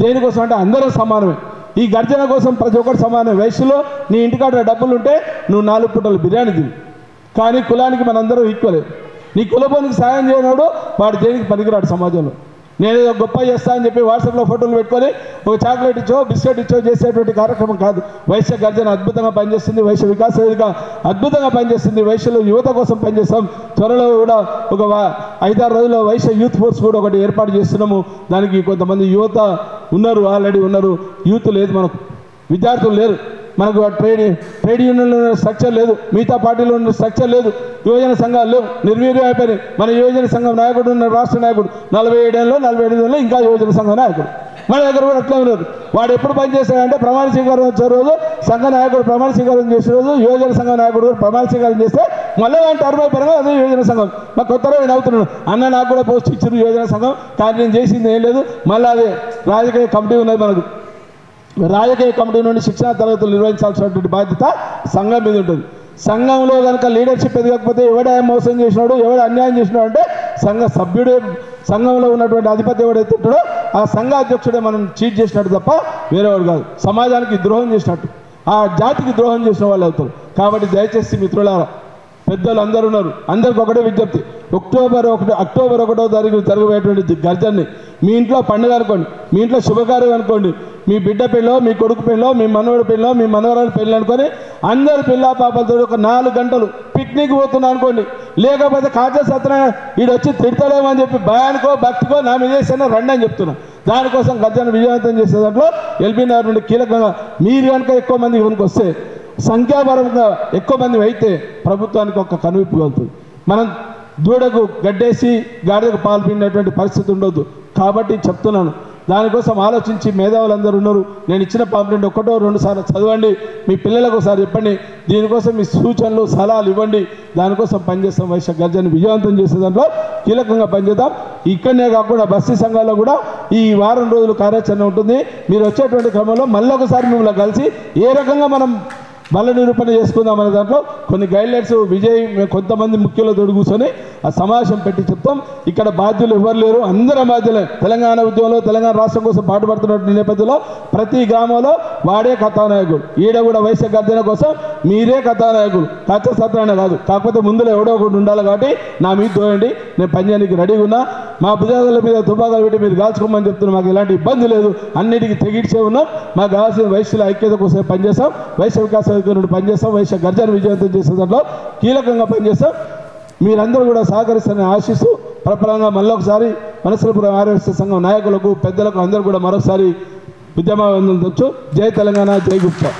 దేనికోసం అంటే అందరూ సమానమే. ఈ గర్జన కోసం ప్రతి ఒక్కరు సమానమే. వయసులో నీ ఇంటికాడ డబ్బులు ఉంటే నువ్వు 4 పూటలు బిర్యానీ తిని, కానీ కులానికి మనందరం ఈక్వలే. నీ కులపోనికి సాయం చేయనోడు వాడు దేనికి పనికిరాడు సమాజంలో. నేనేదో గొప్ప చేస్తా అని చెప్పి వాట్సాప్లో ఫోటోలు పెట్టుకొని ఒక చాక్లెట్ ఇచ్చో బిస్కెట్ ఇచ్చో చేసేటువంటి కార్యక్రమం కాదు. వైశ్య గర్జన అద్భుతంగా పనిచేస్తుంది. వైశ్య వికాస వేదిక అద్భుతంగా పనిచేస్తుంది. వైశ్యలో యువత కోసం పనిచేస్తాం. త్వరలో కూడా ఒక 5-6 రోజుల్లో వైశ్య యూత్ ఫోర్స్ కూడా ఒకటి ఏర్పాటు చేస్తున్నాము. దానికి కొంతమంది యువత ఉన్నారు, ఆల్రెడీ ఉన్నారు. యూత్ లేదు, మనకు విద్యార్థులు లేరు, మనకు ట్రేడ్ యూనియన్లో స్ట్రక్చర్ లేదు, మిగతా పార్టీలో ఉన్న స్ట్రక్చర్ లేదు, యువజన సంఘాలు లేవు, నిర్వీర్యం అయిపోయినాయి. మన యువజన సంఘం నాయకుడు ఉన్న రాష్ట్ర నాయకుడు 47 ఏళ్ళలో ఇంకా యువజన సంఘం నాయకుడు మన దగ్గర కూడా అట్లా ఉన్నారు. వాడు ఎప్పుడు పనిచేస్తాడంటే ప్రమాణ స్వీకారం వచ్చే రోజు సంఘ నాయకుడు ప్రమాణ స్వీకారం చేసే రోజు యువజన సంఘ నాయకుడు ప్రమాణ స్వీకారం చేస్తే మళ్ళీ వాడి టర్మ్ అయిపోయినా అదే యువజన సంఘం. మా కొత్తలో నేను అవుతున్నాను, అన్న నాకు కూడా పోస్ట్ ఇచ్చారు యువజన సంఘం, కానీ నేను చేసింది ఏం లేదు. మళ్ళీ అదే రాజకీయ కమిటీ ఉన్నది మనకు. రాజకీయ కమిటీ నుండి శిక్షణా తరగతులు నిర్వహించాల్సినటువంటి బాధ్యత సంఘం మీద ఉంటుంది. సంఘంలో కనుక లీడర్షిప్ ఎదగకపోతే ఎవడ మోసం చేసినాడు, ఎవడ అన్యాయం చేసినాడు అంటే సంఘ సభ్యుడే, సంఘంలో ఉన్నటువంటి అధిపతి ఎవడైతే ఉంటాడో ఆ సంఘ అధ్యక్షుడే మనం చీట్ చేసినట్టు తప్ప వేరేవాడు కాదు. సమాజానికి ద్రోహం చేసినట్టు, ఆ జాతికి ద్రోహం చేసిన వాళ్ళు అవుతారు. కాబట్టి దయచేసి మిత్రులారా, పెద్దలు అందరూ ఉన్నారు, అందరికి ఒకటే విజ్ఞప్తి, అక్టోబర్ 1వ తారీఖు జరగబోయేటువంటి గర్జన్ని మీ ఇంట్లో పండుగ అనుకోండి, మీ ఇంట్లో శుభకార్యం అనుకోండి, మీ బిడ్డ పెళ్ళో, మీ కొడుకు పెళ్ళో, మీ మనవడి పెళ్ళో, మీ మనవరాలు పెళ్ళి అనుకొని అందరు పిల్ల పాపలతో ఒక 4 గంటలు పిక్నిక్ పోతున్నా అనుకోండి. లేకపోతే కాజా సత్యనారాయణ వీడొచ్చి తిడతలేమని చెప్పి భయానికో భక్తికో నా మీద చేసినా రండి అని చెప్తున్నా. దానికోసం గర్జన విజయవంతం చేసే దాంట్లో ఎల్బీ నగర్ నుండి కీలకంగా మీరు కనుక ఎక్కువ మంది కనుక వస్తే, సంఖ్యాపరంగా ఎక్కువ మంది అయితే ప్రభుత్వానికి ఒక కనువిప్పు కలుగుతుంది. మనం దూడకు గడ్డేసి గాడిదకు పాలు పిండినటువంటి పరిస్థితి ఉండొద్దు. కాబట్టి చెప్తున్నాను, దానికోసం ఆలోచించి మేధావులందరూ ఉన్నారు. నేను ఇచ్చిన పాంప్లెంట్ 1-2 సార్లు చదవండి, మీ పిల్లలకు ఒకసారి చెప్పండి, దీనికోసం మీ సూచనలు సలహాలు ఇవ్వండి. దానికోసం పనిచేస్తాం. వైశ్య గర్జన విజయవంతం చేసే దాంట్లో కీలకంగా పనిచేద్దాం. ఇక్కడనే కాకుండా బస్తీ సంఘాల్లో కూడా ఈ వారం రోజులు కార్యాచరణ ఉంటుంది. మీరు వచ్చేటువంటి క్రమంలో మళ్ళీ ఒకసారి మిమ్మల్ని కలిసి ఏ రకంగా మనం బల నిరూపణ చేసుకుందాం అనే దాంట్లో కొన్ని గైడ్లైన్స్ విజయ్ కొంతమంది ముఖ్యులతో కూర్చొని ఆ సమావేశం పెట్టి చెప్తాం. ఇక్కడ బాధ్యులు ఎవరు లేరు, అందరం బాధ్యులే. తెలంగాణ ఉద్యమంలో తెలంగాణ రాష్ట్రం కోసం పాటుపడుతున్నటువంటి నేపథ్యంలో ప్రతి గ్రామంలో వాడే కథానాయకుడు. ఈడ కూడా వైశ్య గర్జన కోసం మీరే కథానాయకుడు, కథ సత్రానే కాదు. కాకపోతే ముందులో ఎవడో ఒకటి ఉండాలి. కాబట్టి నా మీద తోయండి, నేను పనిచేయడానికి రెడీగా ఉన్నా. మా భుజాల మీద తుపాకాలు పెట్టి మీరు కాల్చుకోమని చెప్తున్నా, మాకు ఎలాంటి ఇబ్బంది లేదు, అన్నిటికీ తెగిడ్చే ఉన్నాం. మాకు కావాల్సిన వైశ్యుల ఐక్యత కోసం పనిచేస్తాం, వైశ్య వికాస నుండి పనిచేస్తాం, వైశ్య గర్జన విజయవంతం చేసే దాంట్లో కీలకంగా పనిచేస్తాం. మీరందరూ కూడా సహకరిస్తారని ఆశిస్తూ ప్రపరంగా మళ్ళొకసారి వనస్థలపురం ఆర్యవైశ్య సంఘం నాయకులకు, పెద్దలకు అందరూ కూడా మరొకసారి ఉద్యమ వందనం. జై తెలంగాణ, జై గుప్తా.